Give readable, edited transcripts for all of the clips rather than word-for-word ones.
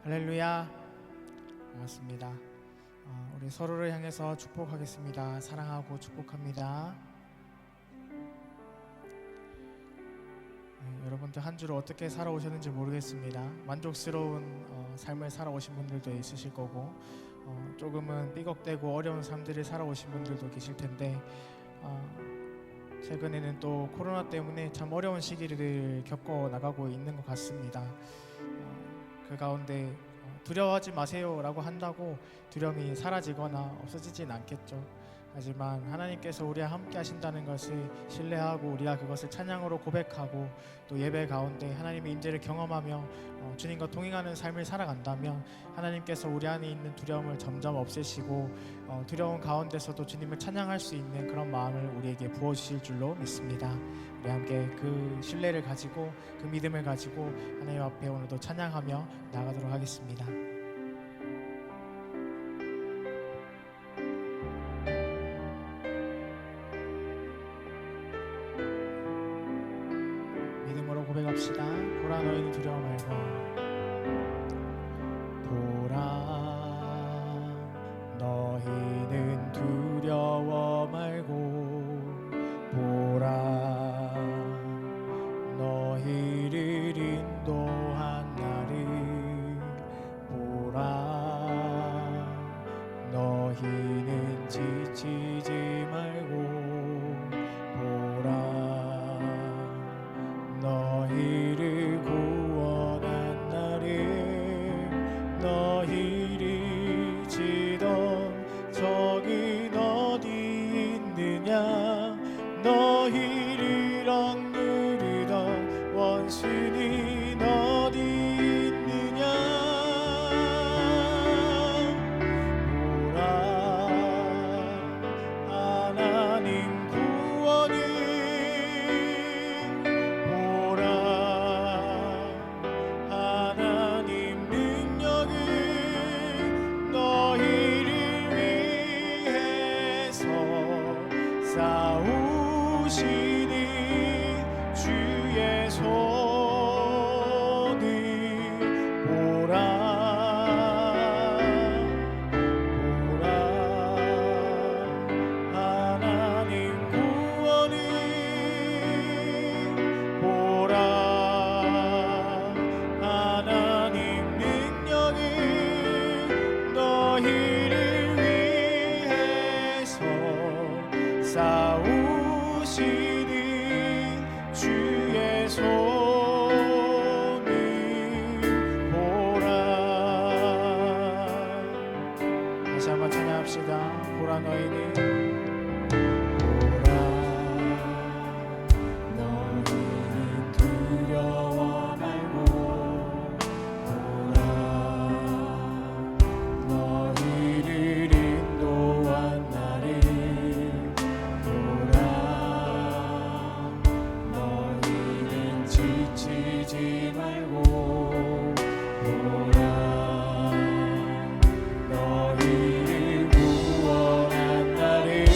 할렐루야. 반갑습니다. 우리 서로를 향해서 축복하겠습니다. 사랑하고 축복합니다. 여러분들 한 주를 어떻게 살아오셨는지 모르겠습니다. 만족스러운 삶을 살아오신 분들도 있으실 거고, 조금은 삐걱대고 어려운 삶들을 살아오신 분들도 계실 텐데, 최근에는 또 코로나 때문에 참 어려운 시기를 겪어 나가고 있는 것 같습니다. 그 가운데 두려워하지 마세요 라고 한다고 두려움이 사라지거나 없어지진 않겠죠. 하지만 하나님께서 우리와 함께 하신다는 것을 신뢰하고 우리가 그것을 찬양으로 고백하고 또 예배 가운데 하나님의 임재를 경험하며 주님과 동행하는 삶을 살아간다면 하나님께서 우리 안에 있는 두려움을 점점 없애시고 두려운 가운데서도 주님을 찬양할 수 있는 그런 마음을 우리에게 부어주실 줄로 믿습니다. 우리 함께 그 신뢰를 가지고 그 믿음을 가지고 하나님 앞에 오늘도 찬양하며 나가도록 하겠습니다. 믿음으로 고백합시다. 보라 너희는 두려워 말고, 보라 너희는 두려워 말고, 보라 너희를 인도한 나를, 보라 너희는 지치지 말고, 보라 너희를 구원한 나를, 너희를 치던 적은 어디 있느냐, 너희를 억누르던 원수는 어디 있느냐. 보라 하나님 구원은, 보라 하나님 능력은 너희를 위해서 싸우시니 주의 손을 보라, 보라 하나님 구원을, 보라 하나님 능력을 너희를 위해서 싸우시니 주의 손을 보라. 다시 한번 찬양합시다. 보라 너희는, 보라 너희는 두려워 말고, 보라 너희를 인도한 나를, 보라 너희는 지치지 말고, 보라 너희를 구원한 나를,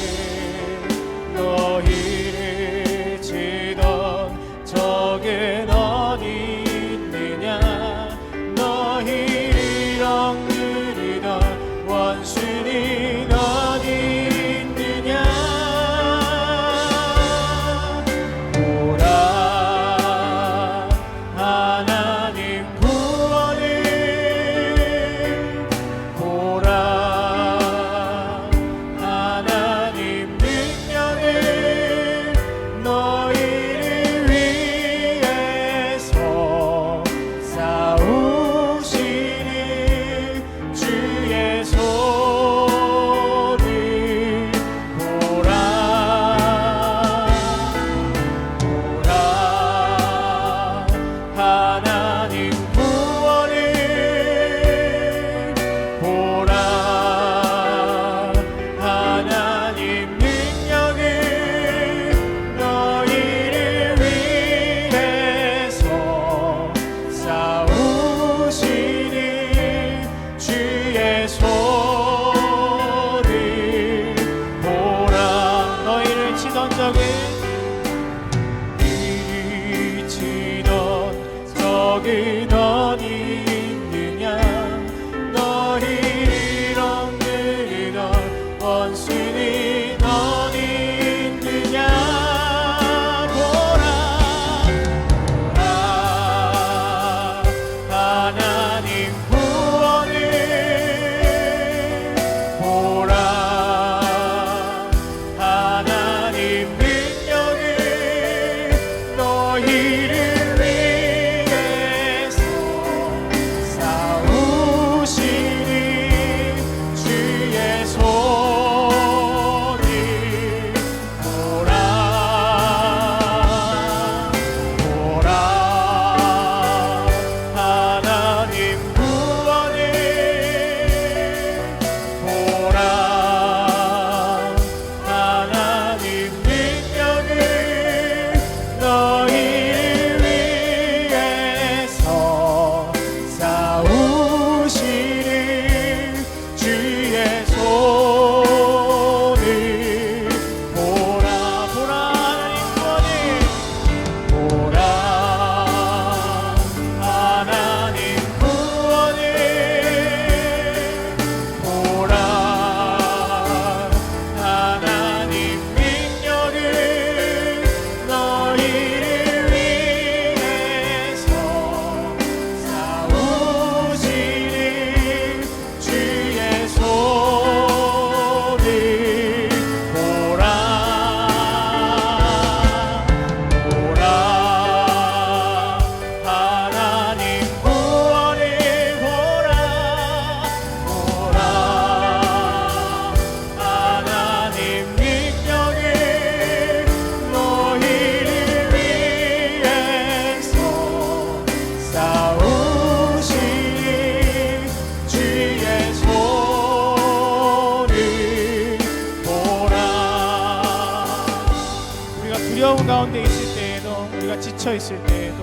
어려운 가운데 있을 때에도, 우리가 지쳐 있을 때에도,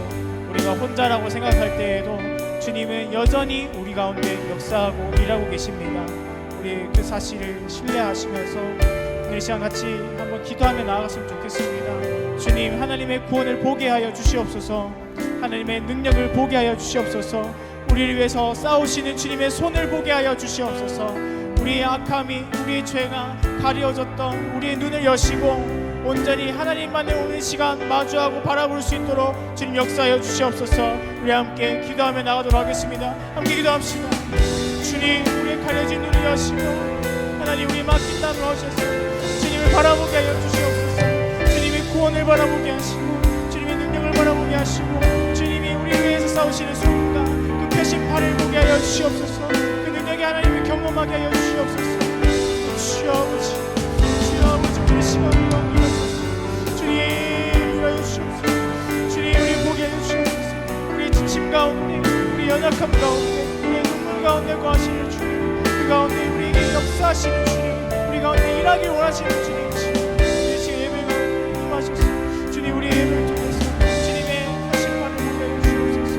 우리가 혼자라고 생각할 때에도 주님은 여전히 우리 가운데 역사하고 일하고 계십니다. 우리 그 사실을 신뢰하시면서 오늘 시간 같이 한번 기도하며 나아갔으면 좋겠습니다. 주님, 하나님의 구원을 보게 하여 주시옵소서. 하나님의 능력을 보게 하여 주시옵소서. 우리를 위해서 싸우시는 주님의 손을 보게 하여 주시옵소서. 우리의 악함이, 우리의 죄가 가려졌던 우리의 눈을 여시고 온전히 하나님만을 오늘 시간 마주하고 바라볼 수 있도록 주님 역사하여 주시옵소서. 우리 함께 기도하며 나가도록 하겠습니다. 함께 기도합시다. 주님, 우리의 가려진 눈을 여시고 하나님, 우리 맡긴 땅을 하셔서 주님을 바라보게 하여 주시옵소서. 주님의 구원을 바라보게 하시고 주님의 능력을 바라보게 하시고 주님이 우리를 위해서 싸우시는 손과 그 표심팔을 보게 하여 주시옵소서. 그 능력의 하나님을 경험하게 하여 주시옵소서. 주여 아버지, 주여 아버지, 우리 시간을 주님 일하여 주시옵소서. 주님, 우리 보게 하여 주시옵소서. 우리 지침 가운데, 우리 연약함 가운데, 우리의 눈물 가운데 거하시는 주님, 그 가운데 우리에게 역사하시는 주님, 우리 가운데 일하길 원하시는 주님, 우리 지금 예배 가운데 임하셔서 주님, 우리의 예배를 통해서 주님의 하심만을 보게 하여 주시옵소서.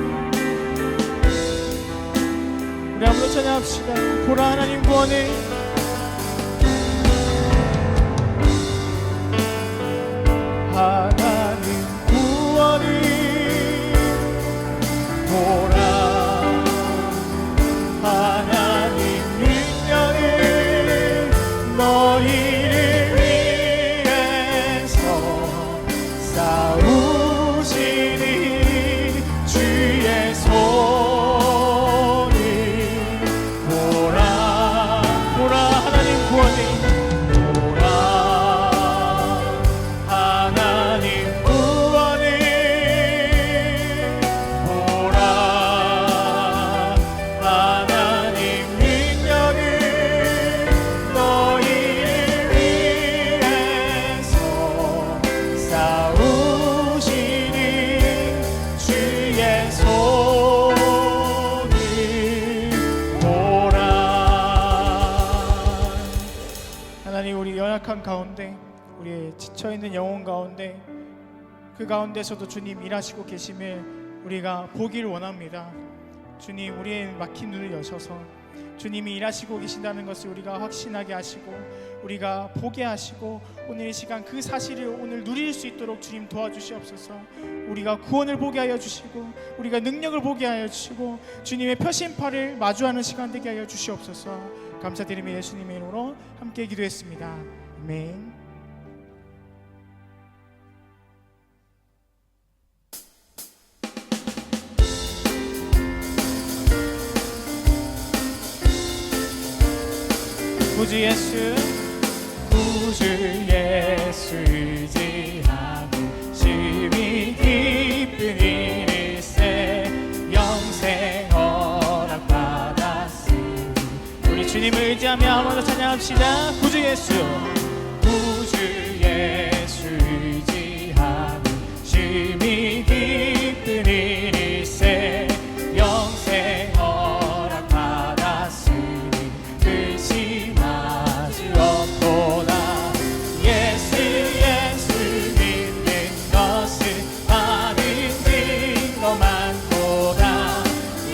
우리 한번 찬양합시다. 보라 하나님 구원을, 하나님 구원을 보라, 하나님 능력을 너희를 위해서 싸우시니 주의 손을 보라, 보라 하나님 구원을, 가운데, 우리의 지쳐있는 영혼 가운데, 그 가운데서도 주님 일하시고 계심을 우리가 보기를 원합니다. 주님, 우리의 막힌 눈을 여셔서 주님이 일하시고 계신다는 것을 우리가 확신하게 하시고 우리가 보게 하시고 오늘 이 시간 그 사실을 오늘 누릴 수 있도록 주님 도와주시옵소서. 우리가 구원을 보게 하여 주시고 우리가 능력을 보게 하여 주시고 주님의 표심팔을 마주하는 시간 되게 하여 주시옵소서. 감사드리며 예수님의 이름으로 함께 기도했습니다. 아멘. 구주 예수, 구주 예수 의지하고 심히 기쁜 일일세 영생 허락받았으니 우리 주님을 의지하며 한 번 더 찬양합시다. 구주 예수, 구주 예수 의지하고 심히 기쁜 일일세 영생 허락받았으니 의심하지 없도다. 예수 예수 믿는 것은 받은 증거 많도다.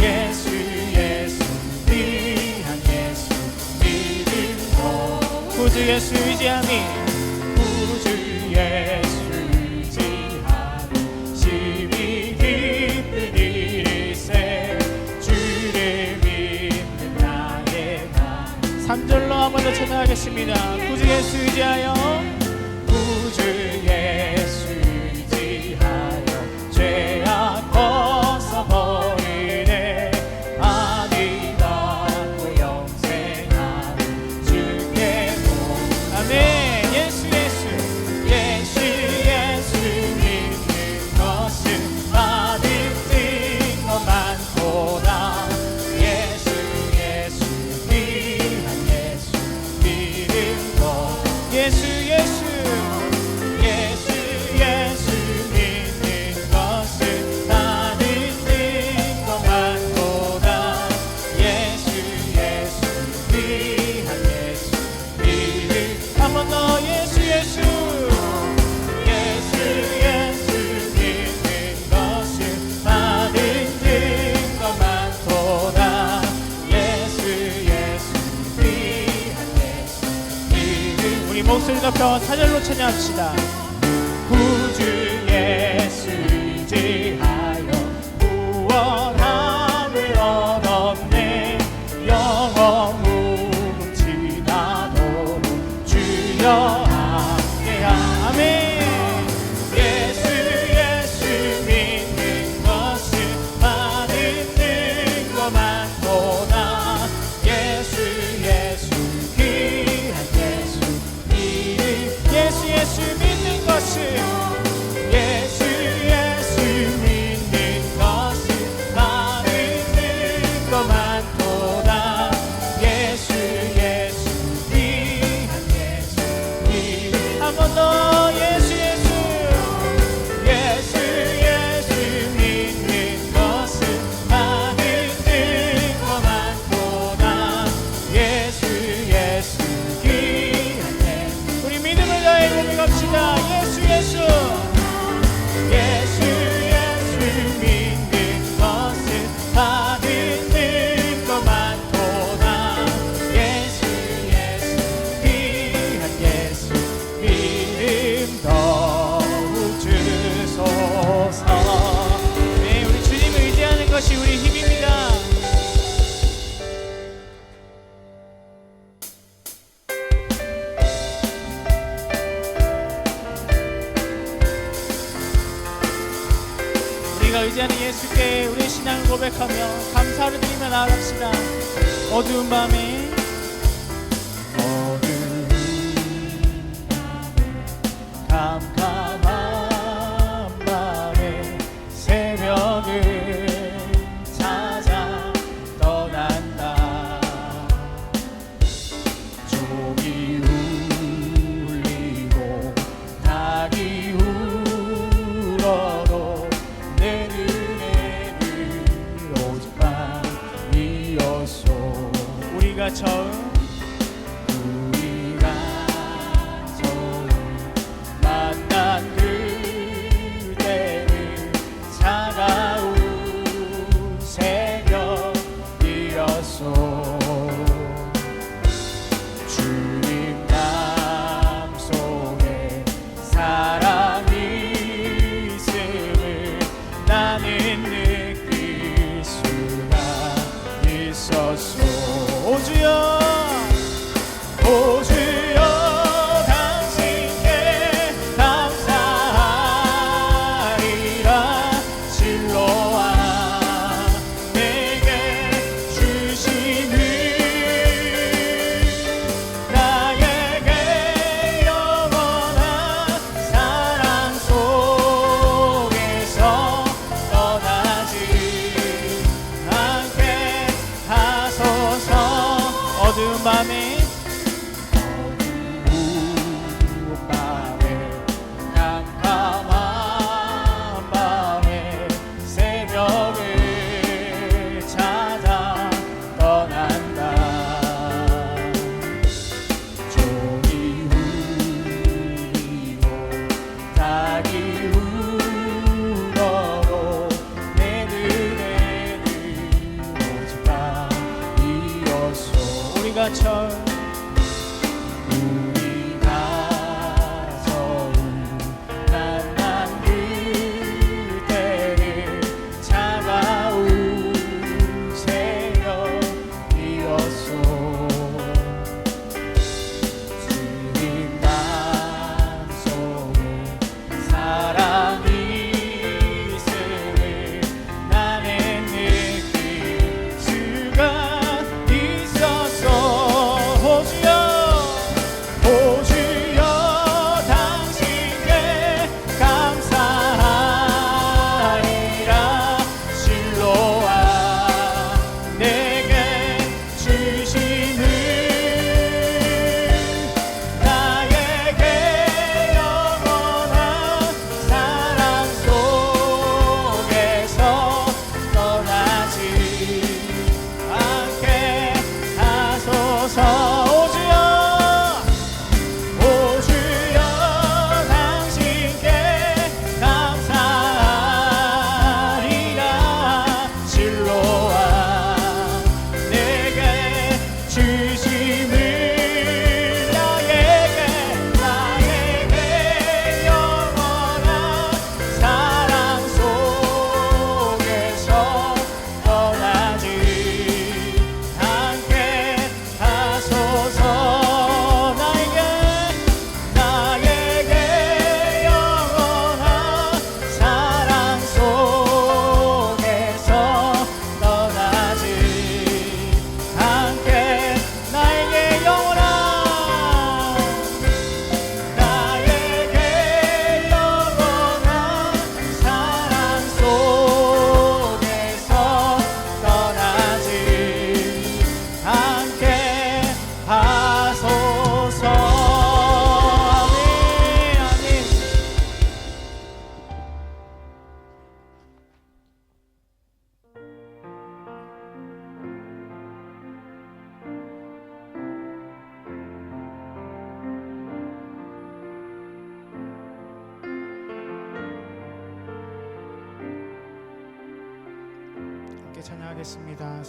예수 예수 위한 예수 믿음도 구주 예수 의지함이 구주 예수 의지하고 심히 기쁜 일일세 주를 믿는 나의 나 3절로 한 번 더 찬양하겠습니다. 구주 예수 의지하여 구주 예수 의지하여 죄악 벗어버리네 아니다 또 영생하는 주께 아멘. 예수 예수 예수 예수 믿는 것은 받은 증거 많도다. 예수 예수 위한 예수 믿음도 예수 예수 예수 우리 목소리 높여 사절로 찬양합시다. 구주 예수 의지하여 구원함을 얻었네. 영원 무궁지나도록 주여 함께하. 아멘. 우리가 의지하는 예수께 우리의 신앙을 고백하며 감사를 드리며 나아갑시다. 어두운 밤에 캄캄한 밤에 새벽을 찾아 떠난다. 종이 울리고 닭이 울어도 내 눈에는 오직 밤이었소. 우리가 처음 만난 그때는 차가운 새벽이었소. 주님 남 속에 사랑이 있음을 나는 느낄 수가 있었소. 오 주여, 오 주여, 당신께 감사하리라. 실로와 내게 주신 은 함께 찬양하겠습니다.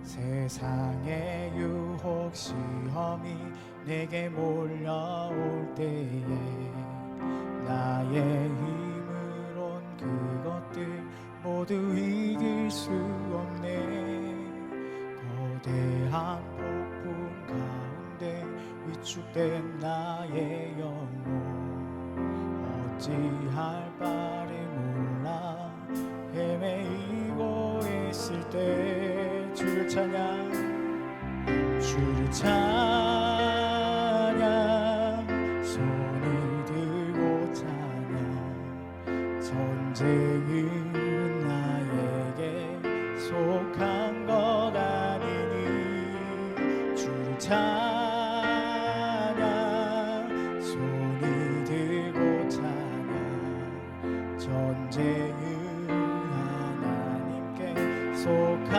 세상의 유혹 시험이 내게 몰려올 때에 나의 힘으론 그것들 모두 이길 수 없네. 거대한 폭풍 가운데 위축된 나의 영혼 어찌할 바를 몰라 헤매이고 있을 때 주를 찬양 손을 들고 찬양 전쟁은 나에게 속한 것 아니니 주를 찬양 손을 들고 찬양 전쟁은 하나님께 속한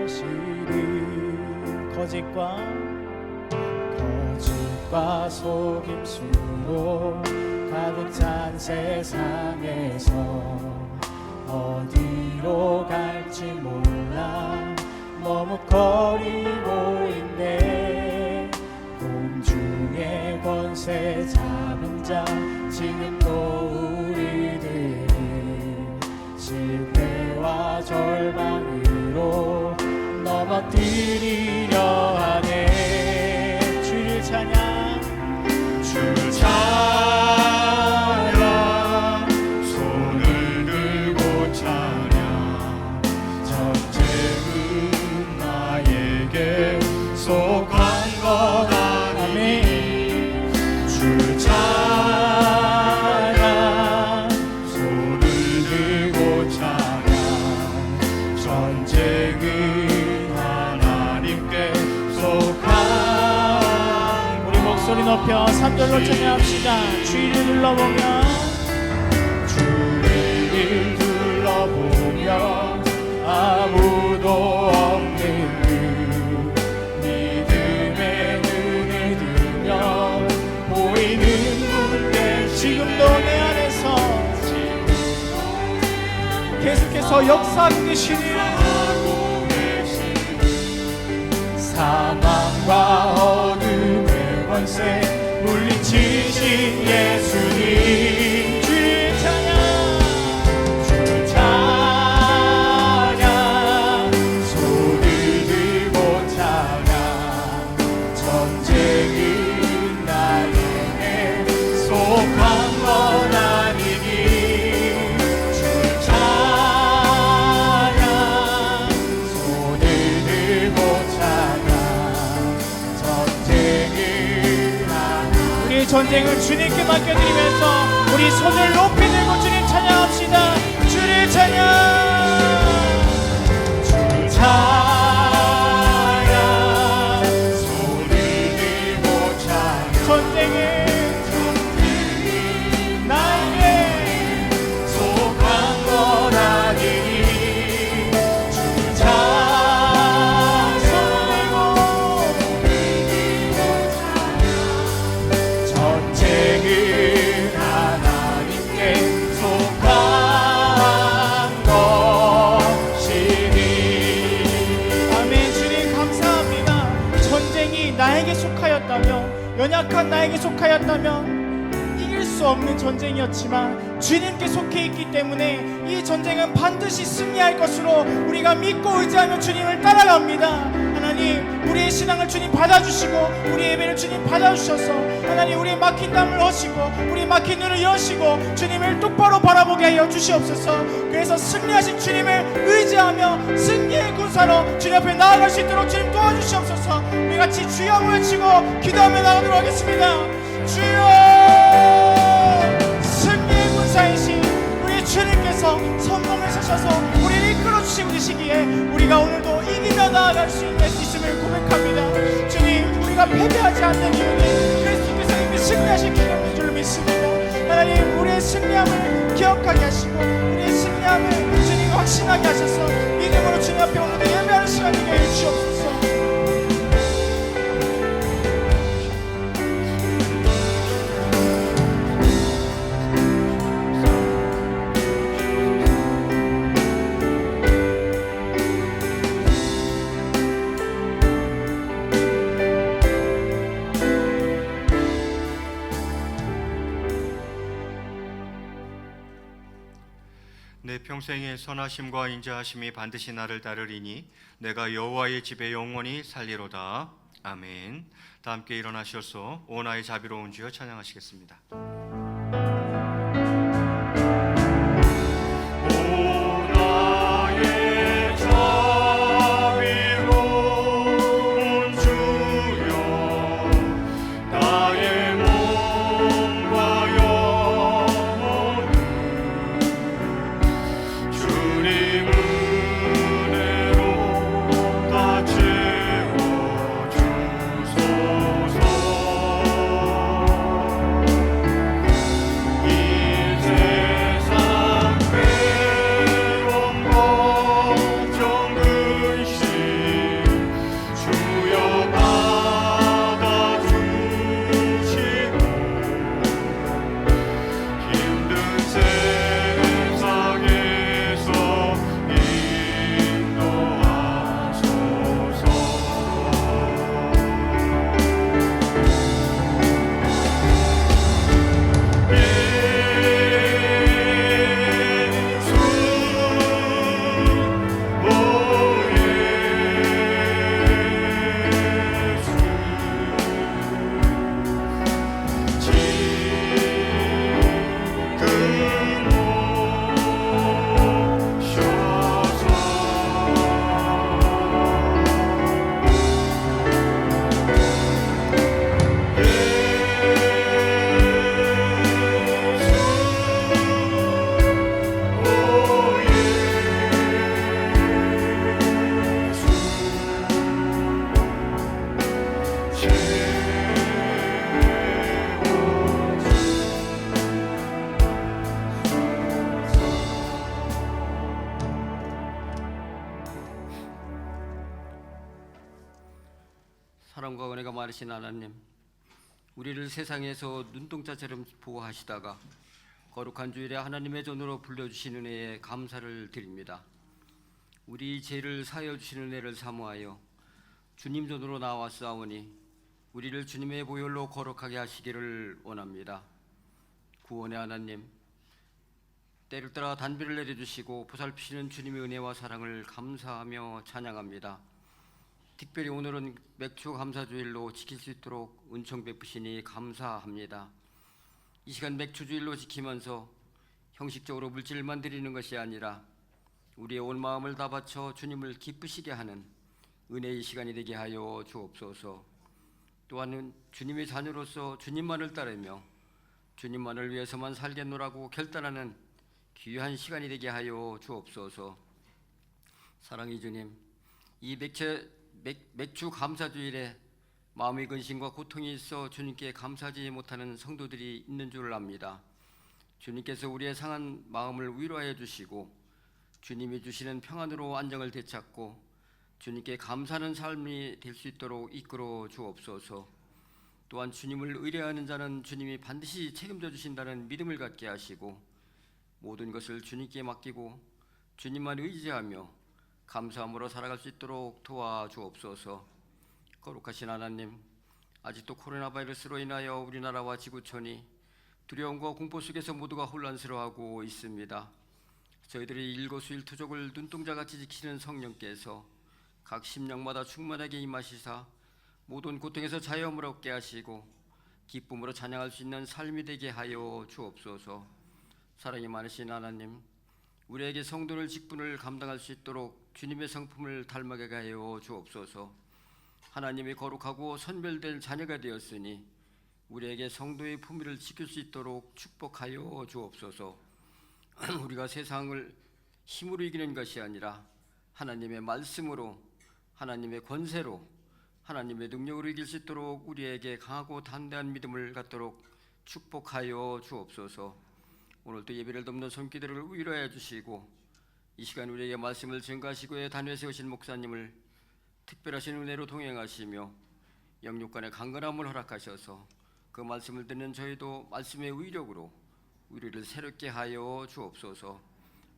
것이니 거짓과 속임수로 가득 찬 세상에서 어디로 갈지 몰라 머뭇거리고 있네. 공중의 권세 잡은 자 지금도 우리들을 실패와 절망으로 넘어뜨리려 하네. 주를 찬양 손을 들고 찬양 전쟁은 나에게 속한 것 아니니 주를 찬양 손을 들고 찬양 전쟁은 하나님께 속한. 우리 목소리 높여 3절로 찬양합시다. 주를 둘러보며 아무도 없는 그 믿음의 눈을 들면 보이는 문제 지금도 내 안에서 계속해서 역사하고 계시니 사망과 어둠의 권세 물리치신 예수님 주의 찬양 손을 들고 찬양 전쟁은 나에게 속한 건 아니니 주의 찬양 손을 들고 찬양 전쟁은 우리의 전쟁을 주님께 맡겨드리면서 우리 손을 높이 들고 주님 찬양합시다. 주를 찬양 주를 찬양 손을 들고 찬양 전쟁은 나에게 속한 건 아니니 주를 찬양 손을 들고 전쟁은 하나님께 속한 것이니. 아멘. 주님 감사합니다. 전쟁이 나에게 속하였다며 연약한 나에게 속하였다면 이길 수 없는 전쟁이었지만 주님께 속해 있기 때문에 이 전쟁은 반드시 승리할 것으로 우리가 믿고 의지하며 주님을 따라갑니다. 하나님 우리의 신앙을 주님 받아주시고 우리의 예배를 주님 받아주셔서 하나님 우리의 막힌 담을 허시고 우리의 막힌 눈을 여시고 주님을 똑바로 바라보게 하여 주시옵소서. 그래서 승리하신 주님을 의지하며 승리의 군사로 주님 앞에 나아갈 수 있도록 주님 도와주시옵소서. 우리 같이 주여 외치고 기도하며 나가도록 하겠습니다. 주여 승리의 군사이신 우리 주님께서 성공을 사셔서 우리를 이끌어주시고 계시기에 우리가 오늘도 이기며 나아갈 수 있음을 고백합니다. 주님 우리가 패배하지 않는 이유는 그리스도께서 이미 승리하신 기념인 줄로 믿습니다. 하나님 우리의 승리함을 기억하게 하시고 우리의 승리함을 주님 확신하게 하셔서 믿음으로 주님 앞에 오늘도 예배하는 시간 되게 해주시옵소서. 내 평생의 선하심과 인자하심이 반드시 나를 따르리니 내가 여호와의 집에 영원히 살리로다. 아멘. 다 함께 일어나셔서 오 나의 자비로운 주여 찬양하시겠습니다. 사랑과 은혜가 많으신 하나님, 우리를 세상에서 눈동자처럼 보호하시다가 거룩한 주일에 하나님의 전으로 불러주신 은혜에 감사를 드립니다. 우리 죄를 사하여 주신 은혜를 사모하여 주님 전으로 나왔사오니 우리를 주님의 보혈로 거룩하게 하시기를 원합니다. 구원의 하나님, 때를 따라 단비를 내려주시고 보살피시는 주님의 은혜와 사랑을 감사하며 찬양합니다. 특별히 오늘은 맥주 감사주일로 지킬 수 있도록 은총 베푸시니 감사합니다. 이 시간 맥주주일로 지키면서 형식적으로 물질만 드리는 것이 아니라 우리의 온 마음을 다 바쳐 주님을 기쁘시게 하는 은혜의 시간이 되게 하여 주옵소서. 또한 주님의 자녀로서 주님만을 따르며 주님만을 위해서만 살겠노라고 결단하는 귀한 시간이 되게 하여 주옵소서. 사랑의 주님, 이 맥주 감사주일에 마음의 근심과 고통이 있어 주님께 감사하지 못하는 성도들이 있는 줄 압니다. 주님께서 우리의 상한 마음을 위로하여 주시고 주님이 주시는 평안으로 안정을 되찾고 주님께 감사하는 삶이 될 수 있도록 이끌어 주옵소서. 또한 주님을 의뢰하는 자는 주님이 반드시 책임져 주신다는 믿음을 갖게 하시고 모든 것을 주님께 맡기고 주님만 의지하며 감사함으로 살아갈 수 있도록 도와주옵소서. 거룩하신 하나님, 아직도 코로나 바이러스로 인하여 우리나라와 지구촌이 두려움과 공포 속에서 모두가 혼란스러워하고 있습니다. 저희들이 일거수일투족을 눈동자같이 지키는 성령께서 각 심령마다 충만하게 임하시사 모든 고통에서 자유함을 얻게 하시고 기쁨으로 찬양할 수 있는 삶이 되게 하여 주옵소서. 사랑이 많으신 하나님, 우리에게 성도를 직분을 감당할 수 있도록 주님의 성품을 닮아가게 하여 주옵소서. 하나님이 거룩하고 선별된 자녀가 되었으니 우리에게 성도의 품위를 지킬 수 있도록 축복하여 주옵소서. 우리가 세상을 힘으로 이기는 것이 아니라 하나님의 말씀으로, 하나님의 권세로, 하나님의 능력으로 이길 수 있도록 우리에게 강하고 담대한 믿음을 갖도록 축복하여 주옵소서. 오늘도 예배를 돕는 손길들을 위로해 주시고 이 시간 우리에게 말씀을 증가하시고 단위에 세우신 목사님을 특별하신 은혜로 동행하시며 영육간의 강건함을 허락하셔서 그 말씀을 듣는 저희도 말씀의 위력으로 우리를 새롭게 하여 주옵소서.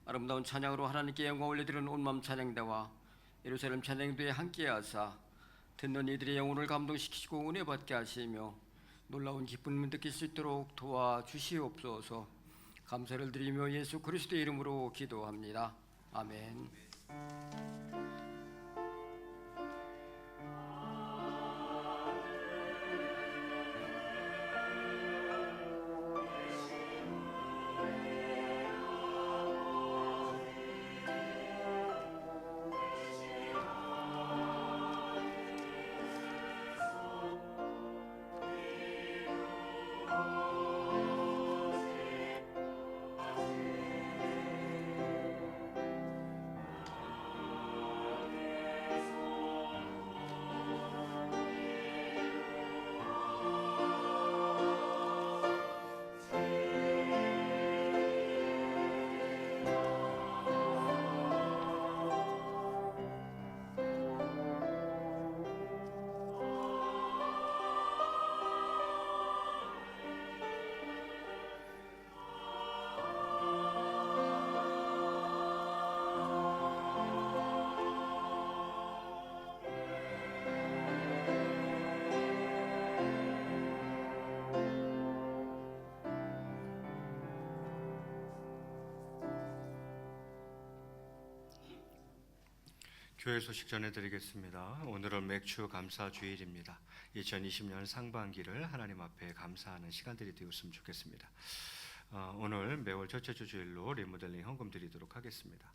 아름다운 찬양으로 하나님께 영광 올려드리는 온마음 찬양대와 예루살렘 찬양대에 함께하사 듣는 이들의 영혼을 감동시키시고 은혜 받게 하시며 놀라운 기쁨을 느낄 수 있도록 도와주시옵소서. 감사를 드리며 예수 그리스도의 이름으로 기도합니다. 아멘. 교회 소식 전해드리겠습니다. 오늘은 맥주 감사 주일입니다. 2020년 상반기를 하나님 앞에 감사하는 시간들이 되었으면 좋겠습니다. 오늘 매월 첫째 주 주일로 리모델링 헌금 드리도록 하겠습니다.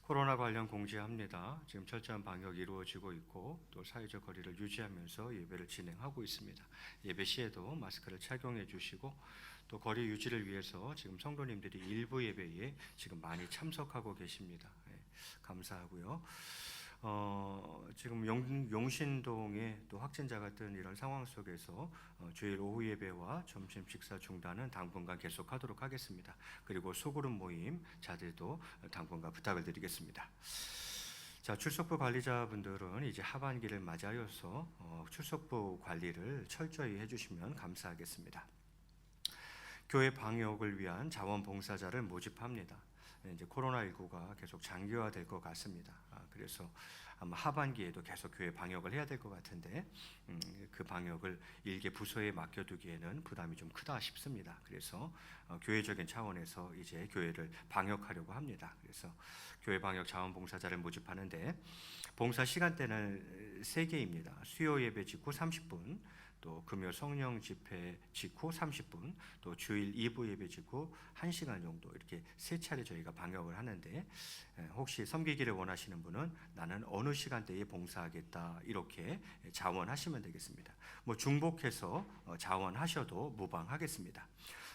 코로나 관련 공지합니다. 지금 철저한 방역이 이루어지고 있고 또 사회적 거리를 유지하면서 예배를 진행하고 있습니다. 예배 시에도 마스크를 착용해 주시고 또 거리 유지를 위해서 지금 성도님들이 일부 예배에 지금 많이 참석하고 계십니다. 감사하고요. 지금 용신동에 또 확진자가 뜬 이런 상황 속에서 주일 오후 예배와 점심 식사 중단은 당분간 계속하도록 하겠습니다. 그리고 소그룹 모임 자제도 당분간 부탁을 드리겠습니다. 자, 출석부 관리자분들은 이제 하반기를 맞이하여서 출석부 관리를 철저히 해주시면 감사하겠습니다. 교회 방역을 위한 자원봉사자를 모집합니다. 이제 코로나19가 계속 장기화될 것 같습니다. 그래서 아마 하반기에도 계속 교회 방역을 해야 될 것 같은데 그 방역을 일개 부서에 맡겨두기에는 부담이 좀 크다 싶습니다. 그래서 교회적인 차원에서 이제 교회를 방역하려고 합니다. 그래서 교회 방역 자원봉사자를 모집하는데 봉사 시간대는 3개입니다. 수요 예배 직후 30분, 또 금요 성령 집회 직후 30분, 또 주일 2부 예배 직후 1시간 정도 이렇게 3차례 저희가 방역을 하는데 혹시 섬기기를 원하시는 분은 나는 어느 시간대에 봉사하겠다 이렇게 자원하시면 되겠습니다. 뭐 중복해서 자원하셔도 무방하겠습니다.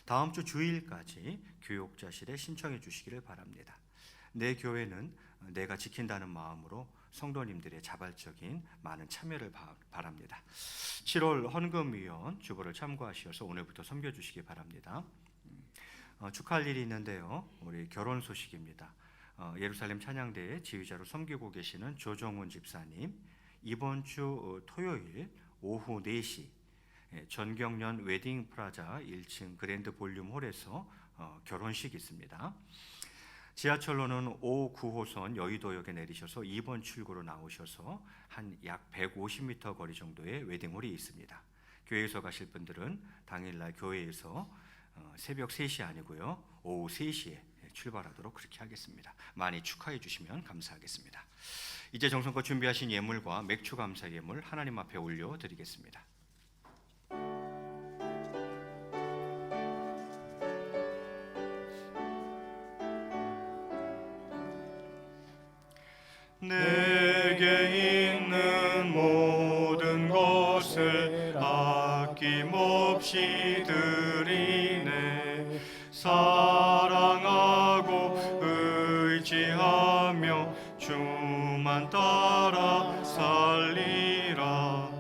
다음 주 주일까지 교육자실에 신청해 주시기를 바랍니다. 내 교회는 내가 지킨다는 마음으로 성도님들의 자발적인 많은 참여를 바랍니다. 7월 헌금위원 주보를 참고하셔서 오늘부터 섬겨주시기 바랍니다. 축하할 일이 있는데요. 우리 결혼 소식입니다. 예루살렘 찬양대의 지휘자로 섬기고 계시는 조정훈 집사님 이번 주 토요일 오후 4시 전경련 웨딩 프라자 1층 그랜드 볼륨 홀에서 결혼식이 있습니다. 지하철로는 5, 9호선 여의도역에 내리셔서 2번 출구로 나오셔서 한 약 150m 거리 정도의 웨딩홀이 있습니다. 교회에서 가실 분들은 당일날 교회에서 새벽 3시 아니고요 오후 3시에 출발하도록 그렇게 하겠습니다. 많이 축하해 주시면 감사하겠습니다. 이제 정성껏 준비하신 예물과 맥주 감사 예물 하나님 앞에 올려드리겠습니다. 내게 있는 모든 것을 아낌없이 드리네. 사랑하고 의지하며 주만 따라 살리라.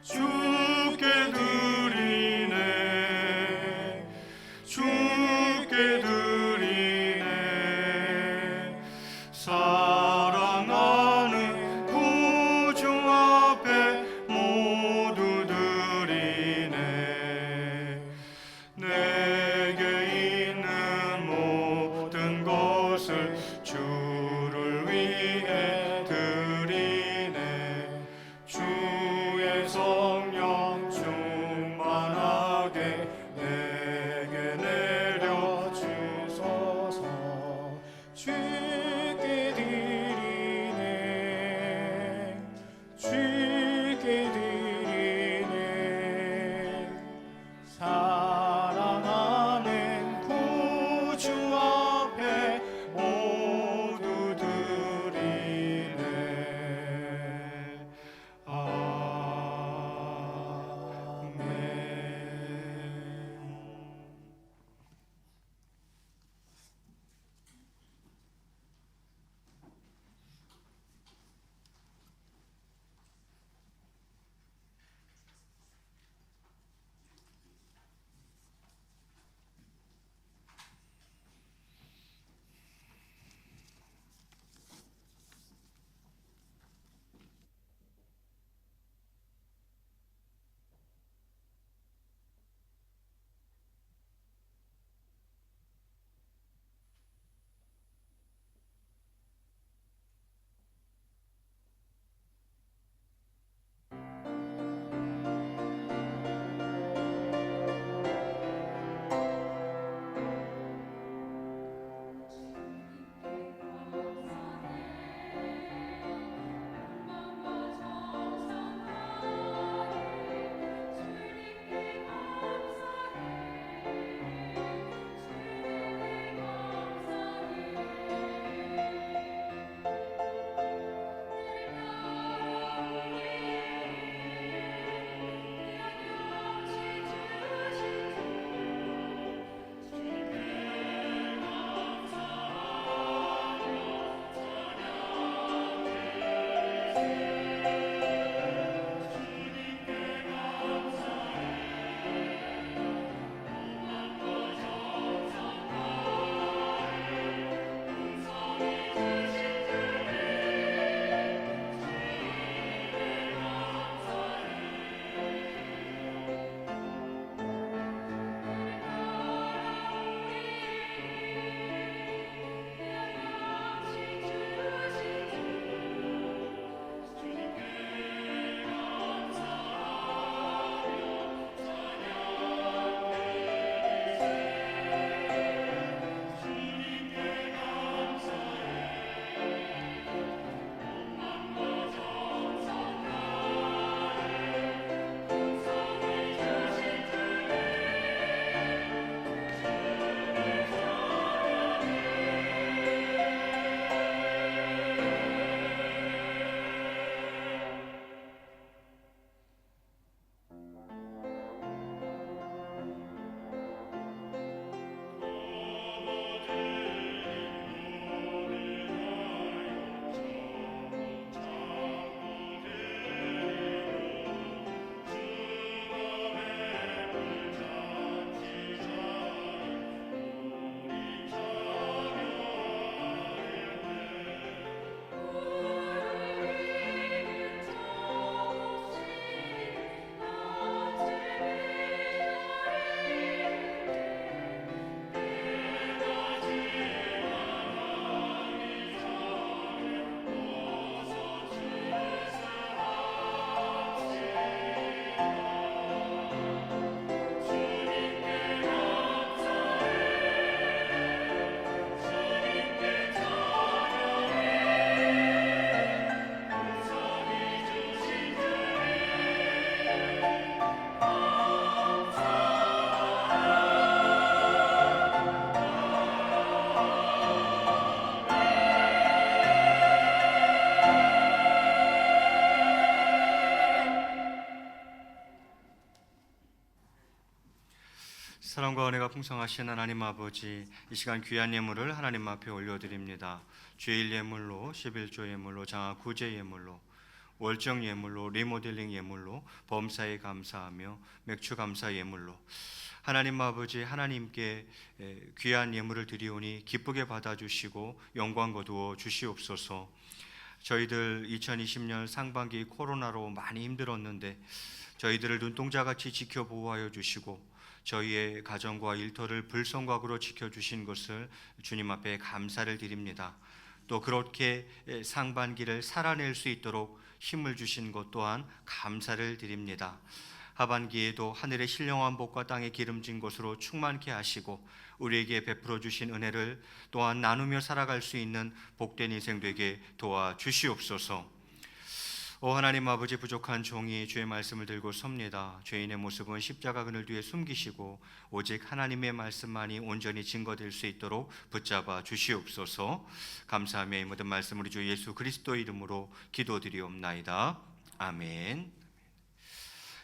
주께 드리네. 주께 드리네. 사랑하는 구주 앞에 모두 드리네. 내게 있는 모든 것을 주를 위해 드리네. 주의 성령 충만하게 내게 내려주소서. 사랑과 은혜가 풍성하신 하나님 아버지, 이 시간 귀한 예물을 하나님 앞에 올려드립니다. 주일 예물로, 11조 예물로, 장학 구제 예물로, 월정 예물로, 리모델링 예물로, 범사에 감사하며 맥주 감사 예물로 하나님 아버지, 하나님께 귀한 예물을 드리오니 기쁘게 받아주시고 영광 거두어 주시옵소서. 저희들 2020년 상반기 코로나로 많이 힘들었는데 저희들을 눈동자같이 지켜 보호하여 주시고 저희의 가정과 일터를 불성각으로 지켜주신 것을 주님 앞에 감사를 드립니다. 또 그렇게 상반기를 살아낼 수 있도록 힘을 주신 것 또한 감사를 드립니다. 하반기에도 하늘의 신령한 복과 땅의 기름진 것으로 충만케 하시고 우리에게 베풀어 주신 은혜를 또한 나누며 살아갈 수 있는 복된 인생 되게 도와주시옵소서. 오 하나님 아버지, 부족한 종이 주의 말씀을 들고 섭니다. 죄인의 모습은 십자가 그늘 뒤에 숨기시고 오직 하나님의 말씀만이 온전히 증거될 수 있도록 붙잡아 주시옵소서. 감사하며 이 모든 말씀 우리 주 예수 그리스도 이름으로 기도드리옵나이다. 아멘.